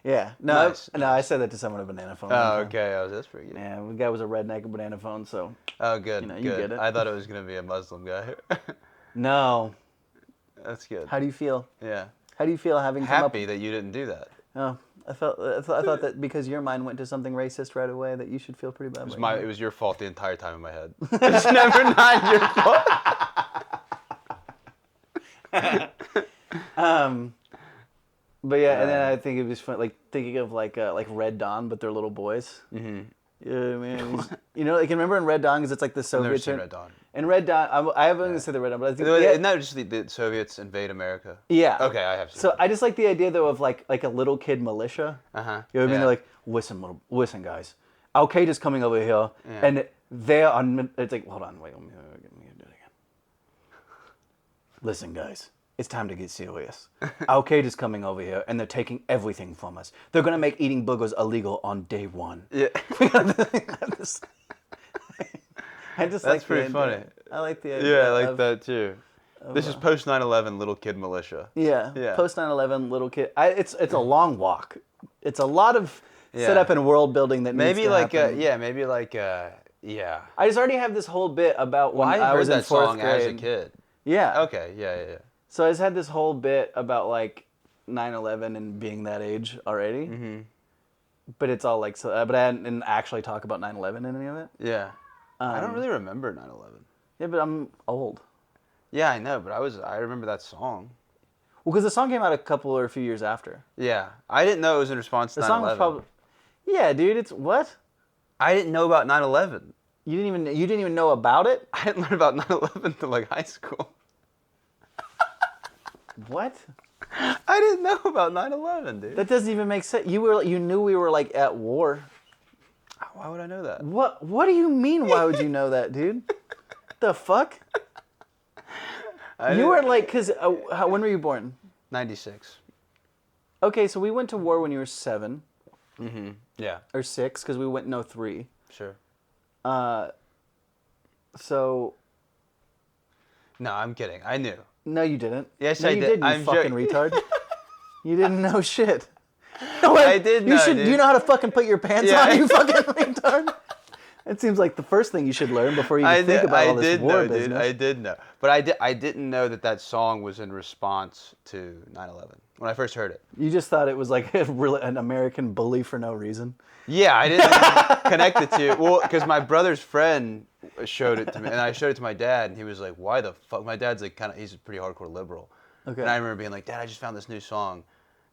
Yeah. No, Nice. no, I said that to someone at Banana Phone. Oh, okay. That's pretty good. Yeah, the guy was a redneck at Banana Phone, so. Oh, good. You know, good. you get it. I thought it was gonna be a Muslim guy. No. That's good. How do you feel? Yeah. How do you feel having come up? Happy that you didn't do that. Oh, I thought that because your mind went to something racist right away, that you should feel pretty bad. It was your fault the entire time in my head. It's never not your fault. But yeah, and then I think it was fun, like thinking of like Red Dawn, but they're little boys. Mm-hmm. Yeah, man. You know, like remember in Red Dawn, because it's like the I've never Soviets. seen Red Dawn. In Red Dawn, I haven't even said the Red Dawn, but I think Isn't that just the Soviets invade America? Yeah. Okay, I have seen So it. I just like the idea though of like a little kid militia. Uh-huh. You know what I mean? Yeah. They're like, listen, guys. Al Qaeda's coming over here, and they're on. It's like, hold on, wait, let me do it again. Listen, guys. It's time to get serious. Al Qaeda's coming over here, and they're taking everything from us. They're gonna make eating boogers illegal on day 1. Yeah. I just That's like pretty the funny. idea. I like the idea. Yeah, I like of, that too. This is post 9/11 little kid militia. Yeah. Yeah. Post 9/11 little kid. It's a long walk. It's a lot of set up in world building that maybe needs to like happen. maybe like yeah. I just already have this whole bit about when I I heard was in that fourth song grade. as a kid. Yeah. Okay, yeah. So I just had this whole bit about like 9/11 and being that age already. Mm-hmm. But it's all like so. But I didn't actually talk about 9/11 in any of it. Yeah. I don't really remember 9/11. Yeah, but I'm old. Yeah, I know, but I remember that song. Well, because the song came out a couple or a few years after. Yeah, I didn't know it was in response to The 9/11. song was probably. Yeah, dude. It's what? I didn't know about 9/11. You didn't even know about it. I didn't learn about 9/11 until like high school. What? I didn't know about 9/11, dude. That doesn't even make sense. You knew we were like at war. Why would I know that? What do you mean? Why would you know that, dude? The fuck? You were like, cause when were you born? 96. Okay, so we went to war when you were 7 Mm-hmm. Yeah. or 6, because we went in 03. Sure. So No, I'm kidding. I knew. no, you didn't. Yes, no, I you did. You I'm fucking joking. retard. You didn't know shit. I did know, Do dude. you know how to fucking put your pants Yeah. on, you fucking retard? It seems like the first thing you should learn before you even think about all this war business. Dude. I did know. But I didn't know that song was in response to 9/11 when I first heard it. You just thought it was like an American bully for no reason. Yeah, I didn't connect it to well, because my brother's friend showed it to me, and I showed it to my dad, and he was like, "Why the fuck?" My dad's like he's a pretty hardcore liberal, Okay. and I remember being like, "Dad, I just found this new song,"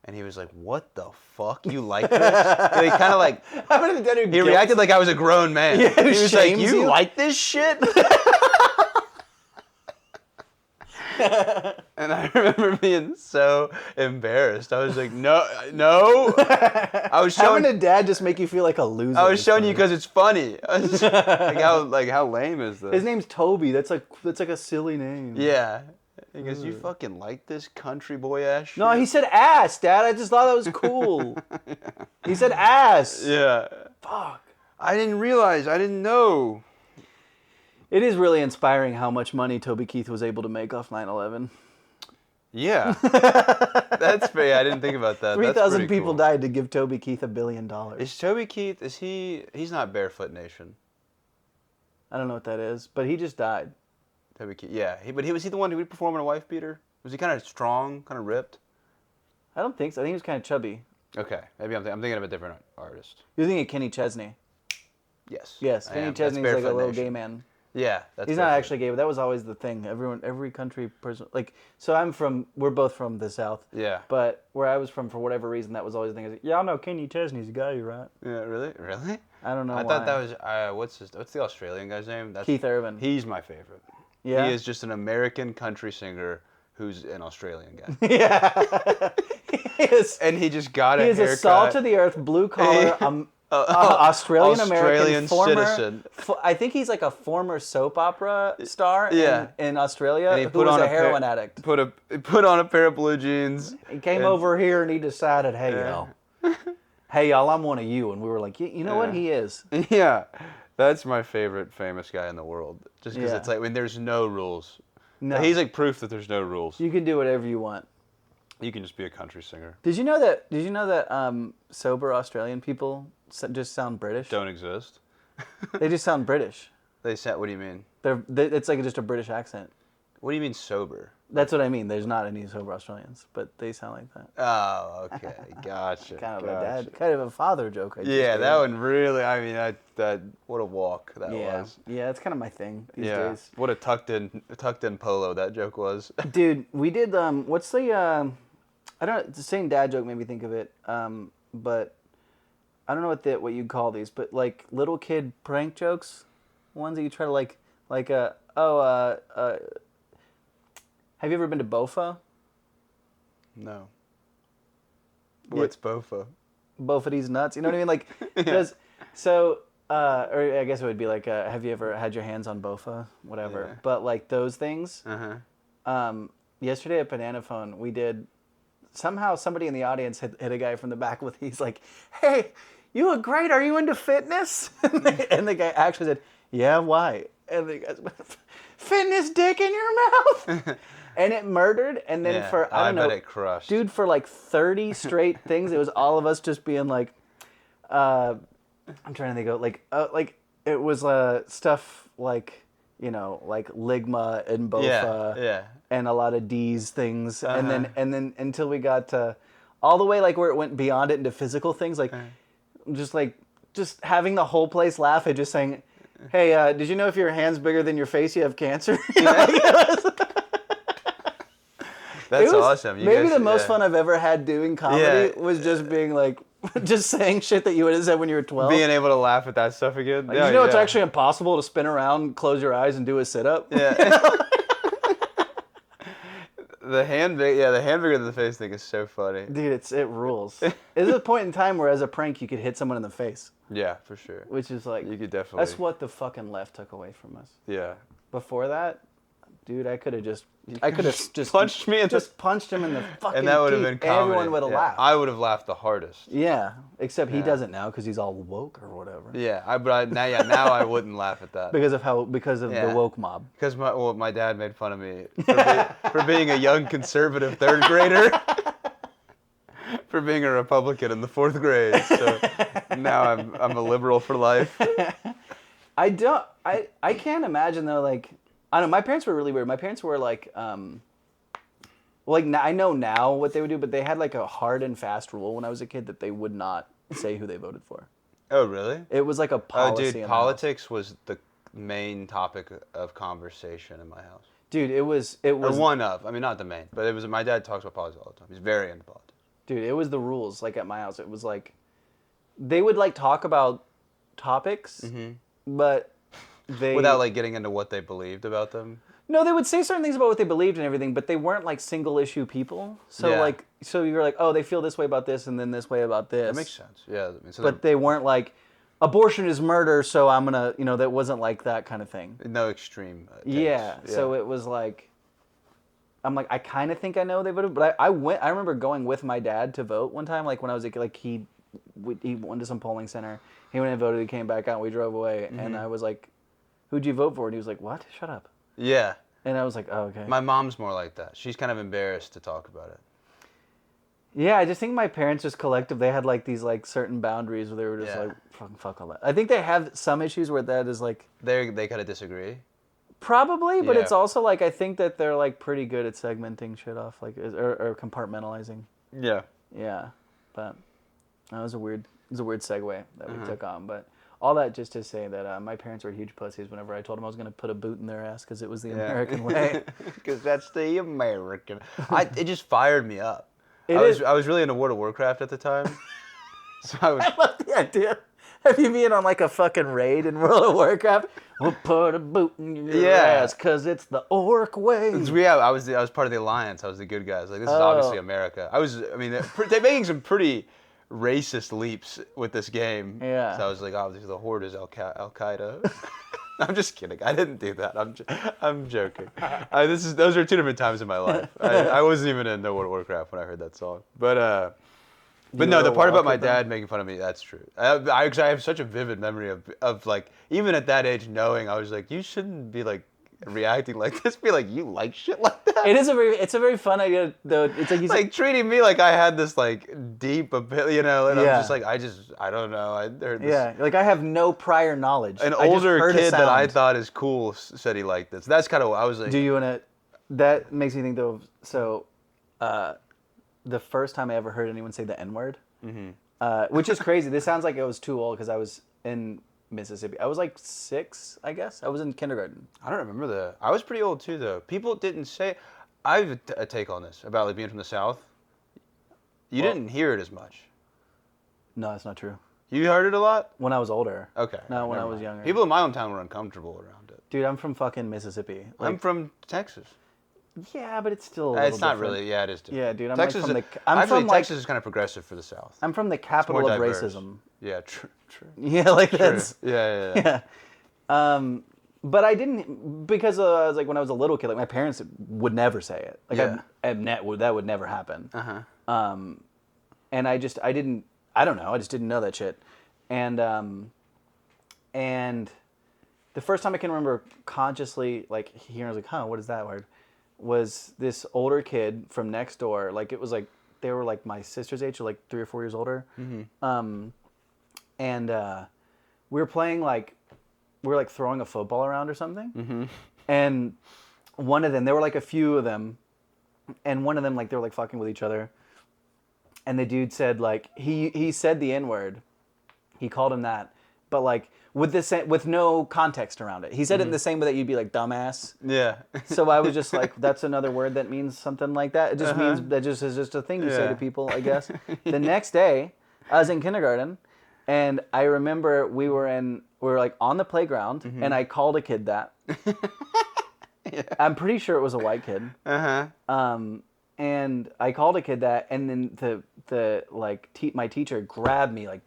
and he was like, "What the fuck? You like this?" And he kind of like How about the dad who he reacted like I was a grown man. Yeah, he was like, shames "You you? like this shit?" And I remember being so embarrassed. I was like, no. I was showing. Having a dad just make you feel like a loser. I was is showing you funny. because it's funny. I was like how lame is this? His name's Toby. That's like a silly name. Yeah. He goes, you fucking like this country boy ass shit? No, he said ass, Dad. I just thought that was cool. He said ass. Yeah. Fuck. I didn't realize. I didn't know. It is really inspiring how much money Toby Keith was able to make off 9/11. Yeah. That's fair. I didn't think about that. 3,000 people died to give Toby Keith $1 billion. Is Toby Keith, he's not Barefoot Nation. I don't know what that is, but he just died. Toby Keith, yeah. Was he the one who would perform in a wife beater? Was he kind of strong, kind of ripped? I don't think so. I think he was kind of chubby. Okay. Maybe I'm thinking of a different artist. You're thinking of Kenny Chesney. Yes. Yes, I Kenny am. Chesney's That's like a Barefoot little Nation. gay man. Yeah, that's He's not Barefoot. actually gay, but that was always the thing. Every country person, like, so we're both from the South. Yeah. But where I was from, for whatever reason, that was always the thing. Is, y'all know Kenny Chesney's a gay, right? Yeah, really? Really? I don't know I why. thought that was what's the Australian guy's name? That's Keith Urban. He's my favorite. Yeah? He is just an American country singer who's an Australian guy. Yeah. he is, And he just got he a is haircut. a salt to the earth, blue collar, Australian American, citizen. I think he's like a former soap opera star Yeah. in Australia And he who put was on a a heroin pair- addict. Put on a pair of blue jeans. He came and- over here and he decided, hey, y'all. Hey, y'all, I'm one of you. And we were like, you know what? Yeah. He is. Yeah, that's my favorite famous guy in the world. Just because Yeah. it's like when there's no rules. No. He's like proof that there's no rules. You can do whatever you want. You can just be a country singer. Did you know that sober Australian people just sound British? Don't exist. They just sound British. They said, what do you mean? It's like just a British accent. What do you mean sober? That's what I mean. There's not any sober Australians, but they sound like that. Oh, okay, gotcha. Kind of a gotcha. dad, kind of a father joke. I just Yeah, gave. that one really. I mean, that what a walk that Yeah, was. yeah, it's kind of my thing these Yeah, days. what a tucked in polo that joke was. Dude, we did. What's the? I don't know. The same dad joke made me think of it. But I don't know what you'd call these, but like little kid prank jokes, ones that you try to have you ever been to Bofa? No. What's Bofa? Bofa these nuts. You know what I mean? Like, because or I guess it would be like, have you ever had your hands on Bofa? Whatever. Yeah. But like those things. Uh-huh. Yesterday at Banana Phone, we did. Somehow somebody in the audience hit a guy from the back with. He's like, "Hey, you look great. Are you into fitness?" And the guy actually said, "Yeah, why?" And the guy went, "Fitness dick in your mouth." And it murdered. And then I don't know, bet it crushed. dude, for like 30 straight things, it was all of us just being like, I'm trying to think of like it was stuff like like Ligma and Bofa Yeah. and a lot of D's things, and Uh-huh. then until we got to all the way like where it went beyond it into physical things, like just having the whole place laugh at just saying, "Hey, did you know if your hand's bigger than your face, you have cancer?" That's It was awesome. You maybe guys, the most yeah. fun I've ever had doing comedy was just being like, just saying shit that you would have said when you were 12. Being able to laugh at that stuff again. Like, did you know it's actually impossible to spin around, close your eyes, and do a sit up? Yeah. The hand bigger than the face thing is so funny. Dude, it rules. There's a point in time where, as a prank, you could hit someone in the face, Yeah, for sure. which is like, You could definitely. that's what the fucking left took away from us. Yeah. Before that, dude, I could have just Punched me in the- just punched him in the fucking And that would have teeth. been comedy. Everyone would have Yeah. laughed. I would have laughed the hardest. Yeah, except he Yeah. doesn't now because he's all woke or whatever. Yeah, now I wouldn't laugh at that. Because of Yeah. the woke mob. Because my dad made fun of me for being a young conservative third grader, for being a Republican in the fourth grade. So now I'm a liberal for life. I can't imagine though, like, I don't know, my parents were really weird. My parents were like, I know now what they would do, but they had like a hard and fast rule when I was a kid that they would not say who they voted for. Oh really? It was like a policy. Oh dude, politics was the main topic of conversation in my house. Dude, it was Or one of. I mean, not the main, but it was. My dad talks about politics all the time. He's very into politics. dude, it was the rules. Like at my house, it was like they would like talk about topics, but they Without like getting into what they believed about them. No, they would say certain things about what they believed and everything, but they weren't like single issue people. So Yeah. so you're like, oh, they feel this way about this and then this way about this. That makes sense. Yeah. I mean, so But they weren't like, abortion is murder, so I'm gonna, that wasn't like that kind of thing. no extreme. Takes. Yeah. So it was like, I'm like, I kind of think I know they voted, but I remember going with my dad to vote one time, like when I was a kid, like he went to some polling center, he went and voted, he came back out, and we drove away, and I was like, who'd you vote for? And he was like, what? Shut up. Yeah. And I was like, oh, okay. My mom's more like that. She's kind of embarrassed to talk about it. Yeah, I just think my parents just they had like these like certain boundaries where they were just Yeah. like, fuck all that. I think they have some issues where that is like, They kind of disagree. probably, but Yeah. it's also like, I think that they're like pretty good at segmenting shit off, like, or compartmentalizing. Yeah. Yeah, but that was a weird segue that we took on, but all that just to say that my parents were huge pussies whenever I told them I was going to put a boot in their ass because it was the American way. Because that's the American. It just fired me up. It I is. was really into World of Warcraft at the time. So I was. I love the idea. Have you been on like a fucking raid in World of Warcraft? We'll put a boot in your Yeah. ass because it's the orc way. Yeah, I was part of the Alliance. I was the good guys. Like this is obviously America. they're making some pretty racist leaps with this game. Yeah. So I was like, obviously the Horde is Al Qaeda. I'm just kidding. I didn't do that. I'm joking. Those are two different times in my life. I wasn't even in World of Warcraft when I heard that song. But no, the part about my dad making fun of me, that's true. I have such a vivid memory of like, even at that age, knowing I was like, you shouldn't be like reacting like this. Be like, you like shit like that? It's a very fun idea though. It's like he's like treating me like I had this like deep opinion, and Yeah. I'm just like, I don't know. I heard this. yeah, like I have no prior knowledge. An I just older heard a kid that I sound. thought is cool said he liked this. That's kind of what I was like. Do you wanna? That makes me think though. So, the first time I ever heard anyone say the N word, which is crazy. This sounds like I was too old because I was in Mississippi. I was like 6, I guess. I was in kindergarten. I don't remember I was pretty old too, though. People didn't say. I have a take on this about like being from the South. You didn't hear it as much. No, that's not true. You heard it a lot. When I was older. Okay. No, when I never was mind. younger. People in my hometown were uncomfortable around it. Dude, I'm from fucking Mississippi. Like, I'm from Texas. yeah, but it's still a little It's not different. really. Yeah, it is different. Yeah, dude, I'm Texas like from is- the. I'm actually, from like. Texas is kind of progressive for the South. I'm from the It's capital more of diverse. racism. Yeah, true. Yeah, like True. that's. Yeah. Yeah. But I didn't because I was like when I was a little kid, like my parents would never say it. Like Yeah. that would never happen. Uh-huh. And I don't know. I just didn't know that shit. And the first time I can remember consciously like hearing, I was like, huh, what is that word? Was this older kid from next door? Like it was like they were like my sister's age, or like 3 or 4 years older. and we were playing like we were like throwing a football around or something, and one of them, there were like a few of them, and one of them like they were like fucking with each other, and the dude said like he said the N-word, he called him that, but like with no context around it. He said it in the same way that you'd be like dumbass. Yeah. So I was just like, that's another word that means something like that. It just means that just is just a thing you say Yeah. to people, I guess. The next day, I was in kindergarten, and I remember we were like on the playground, and I called a kid that. I'm pretty sure it was a white kid. And I called a kid that, and then my teacher grabbed me like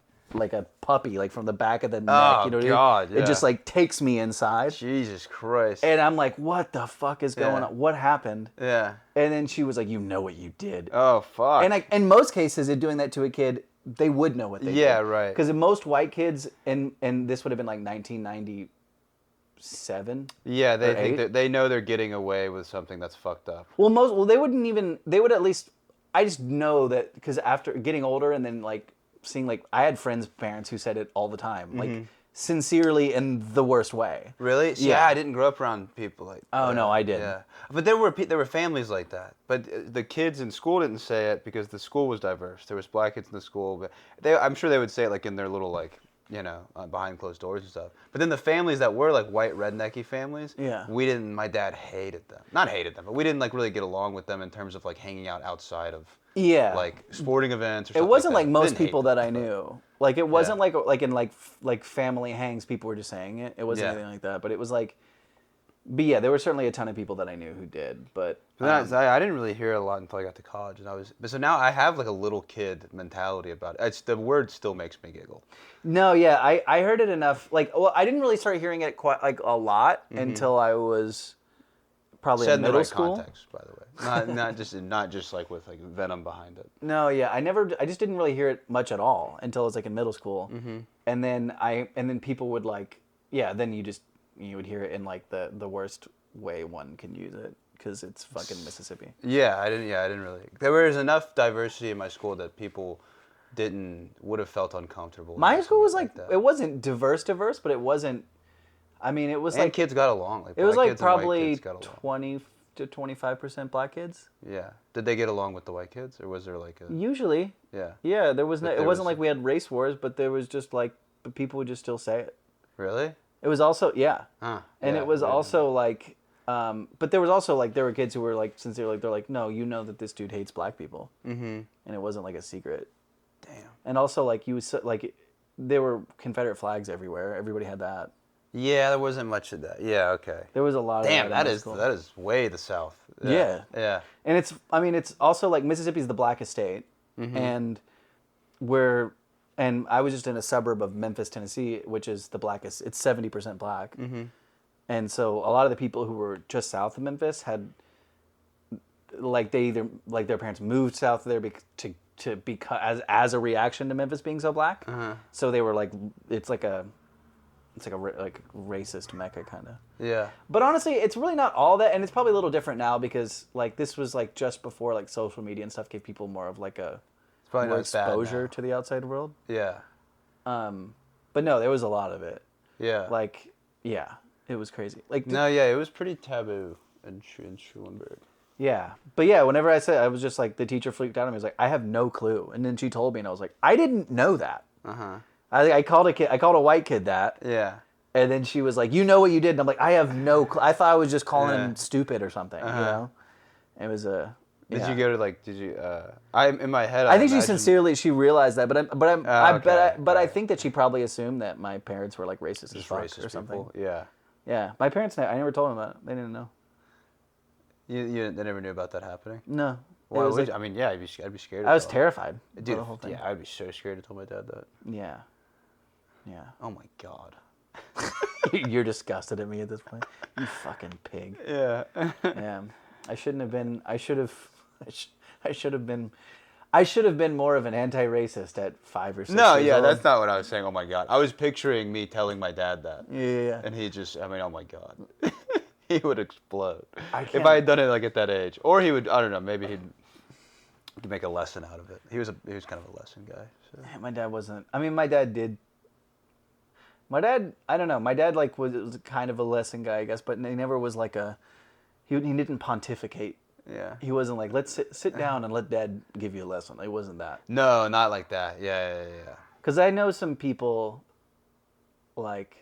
a puppy, like from the back of the neck. Oh, You know what God, I mean? It just yeah. like takes me inside. Jesus Christ. And I'm like, what the fuck is going Yeah. on? What happened? Yeah. And then she was like, you know what you did. Oh, fuck. And in most cases, of doing that to a kid, they would know what they did. Yeah, right. Because most white kids, and this would have been like 1997. Yeah, they or think 8. that they know they're getting away with something that's fucked up. Well, they would at least, I just know that because after getting older and then like seeing like, I had friends' parents who said it all the time, like sincerely in the worst way. Really? See, Yeah. I didn't grow up around people like Oh, that. no, I did. Yeah. But there were families like that. But the kids in school didn't say it because the school was diverse. There was black kids in the school, but I'm sure they would say it like in their little like, behind closed doors and stuff. But then the families that were like white rednecky families, Yeah. my dad hated them. Not hated them, but we didn't like really get along with them in terms of like hanging out outside of Yeah. like sporting events or It something wasn't like like that. most Didn't hate people them, that I but- knew. Like it wasn't like in like family hangs, people were just saying it. It wasn't Yeah. anything like that. But it was like, but yeah, there were certainly a ton of people that I knew who did. But I didn't really hear it a lot until I got to college, but so now I have like a little kid mentality about it. The word still makes me giggle. no, yeah, I heard it enough. Like, well, I didn't really start hearing it quite like a lot until I was probably Said in in the middle right school. context, by the way. Not just like with like venom behind it. No, yeah, I just didn't really hear it much at all until I was like in middle school, and then people would like, yeah, then you would hear it in like the worst way one can use it because it's fucking Mississippi. Yeah, I didn't really. There was enough diversity in my school that people would have felt uncomfortable. My school was like like that. it wasn't diverse, but it wasn't. I mean, it was And like kids got along. Like it was black like kids and white probably kids got along. 20 to 25% black kids. Yeah. Did they get along with the white kids, or was there like a? Usually, Yeah. yeah. There was no. But It there wasn't was- like we had race wars, but there was just like, but people would just still say it. Really? It was also yeah, Huh. and Yeah, it was yeah. also like, but there was also like there were kids who were like sincere, like they're like, no, you know that this dude hates black people, and it wasn't like a secret. Damn. And also like like, there were Confederate flags everywhere. Everybody had that. Yeah, there wasn't much of that. Yeah. Okay. There was a lot Damn, of that. that in my is school. that is way the South. Yeah. Yeah. And it's also like Mississippi's the blackest state, and I was just in a suburb of Memphis, Tennessee, which is the blackest. It's 70% black, and so a lot of the people who were just south of Memphis had, like they either like their parents moved south there to because as a reaction to Memphis being so black, so they were like it's like a racist mecca kind of. Yeah. But honestly, it's really not all that, and it's probably a little different now because like this was like just before like social media and stuff gave people more of like a It's probably more not as bad exposure now. to the outside world. Yeah. But no, there was a lot of it. Yeah. Like, yeah, it was crazy. Like, No, yeah, it was pretty taboo in Schulenburg. yeah, but yeah, whenever I said, I was just like, the teacher freaked out on me. He was like, I have no clue, and then she told me, and I was like, I didn't know that. I called a white kid that. Yeah. And then she was like, "You know what you did?" And I'm like, "I have no clue. I thought I was just calling Yeah. him stupid or something." You know, it was a. Did yeah. you go to like? Did you? I'm in my head. I think she imagine- she realized that, I okay. I Alright. think that she probably assumed that my parents were like racist as just fuck racist or something. people. Yeah. Yeah, my parents. I never told them about it. They didn't know. They never knew about that happening. No. It Why was would like- you? I mean, yeah, I'd be scared. I was tell terrified. them. Dude, Dude, the whole thing. yeah, I'd be so scared to tell my dad that. Yeah. Yeah. Oh my god. You're disgusted at me at this point. You fucking pig. Yeah. Yeah. I shouldn't have been. I should have. I should have been. I should have been more of an anti-racist at 5 or 6 No, years yeah, old. that's not what I was saying. Oh my god, I was picturing me telling my dad that, Yeah. and he just, I mean, oh my god, he would explode I if can't- I had done it like at that age, or he would, I don't know, maybe he'd make a lesson out of it. He was kind of a lesson guy. So. My dad wasn't. I mean, my dad did My dad, I don't know. My dad like was kind of a lesson guy, I guess, but he never was like he didn't pontificate. Yeah. He wasn't like, let's sit down and let dad give you a lesson. It wasn't that. No, not like that. Yeah. Because I know some people, like,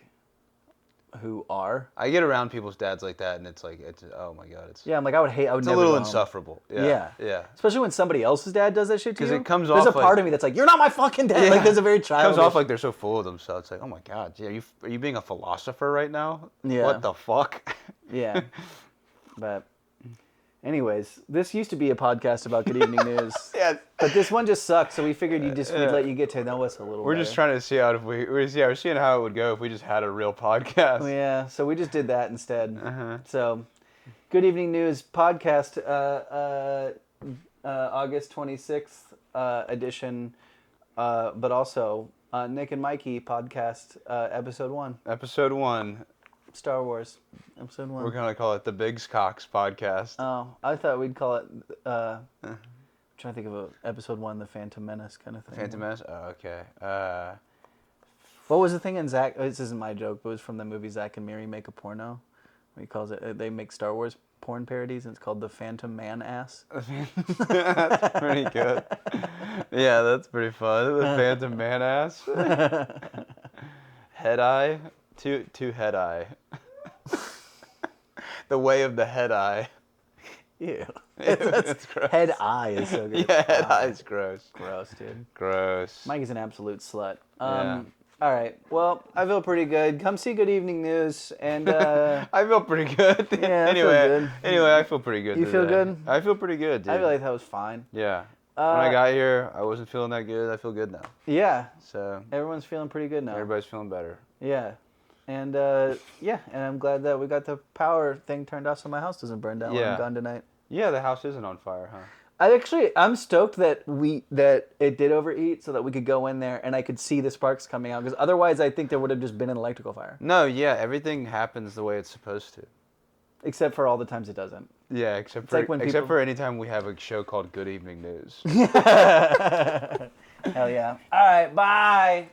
who are. I get around people's dads like that, and it's like, oh my god, it's Yeah, I'm like, I would it's a never little go home. insufferable. Yeah. Yeah. Especially when somebody else's dad does that shit to you. 'Cause it comes There's off a part like- of me that's like, you're not my fucking dad. Yeah. Like, there's a very It childish. comes off like they're so full of themselves. It's like, oh my god, yeah, are you being a philosopher right now? Yeah. What the fuck? Yeah. But, anyways, this used to be a podcast about Good Evening News. Yeah. But this one just sucked, so we figured we'd let you get to know us a little We're better. just trying to see we're seeing how it would go if we just had a real podcast. Yeah, so we just did that instead. Uh-huh. So, Good Evening News podcast, August 26th edition, but also Nick and Mikey podcast, episode 1, Episode 1. Star Wars, episode 1. We're gonna call it the Biggs Cox podcast. Oh, I thought we'd call it, I'm trying to think of episode 1, the Phantom Menace kind of thing. Phantom Menace. Oh, okay. What was the thing in Zach? This isn't my joke, but it was from the movie Zack and Miri Make a Porno. He calls it. They make Star Wars porn parodies, and it's called the Phantom Man Ass. That's pretty good. Yeah, that's pretty fun. The Phantom Man Ass. Head Eye. Two Head Eye. The way of the Head Eye. Ew. That's gross. Head Eye is so good. Yeah, Head Eye is gross. Gross, dude. Gross. Mikey's an absolute slut. Yeah. All right. Well, I feel pretty good. Come see Good Evening News, and I feel pretty good. Yeah, I feel anyway, good. anyway, I feel pretty good. You feel today. good? I feel pretty good, dude. I feel like that was fine. Yeah. When I got here, I wasn't feeling that good. I feel good now. Yeah. So Everyone's feeling pretty good now. everybody's feeling better. Yeah. And and I'm glad that we got the power thing turned off so my house doesn't burn down when Yeah. I'm gone tonight. Yeah, the house isn't on fire, huh? I'm stoked that it did overheat so that we could go in there and I could see the sparks coming out, because otherwise I think there would have just been an electrical fire. No, yeah, everything happens the way it's supposed to. Except for all the times it doesn't. Yeah, except like when people- for anytime we have a show called Good Evening News. Hell yeah. All right, bye.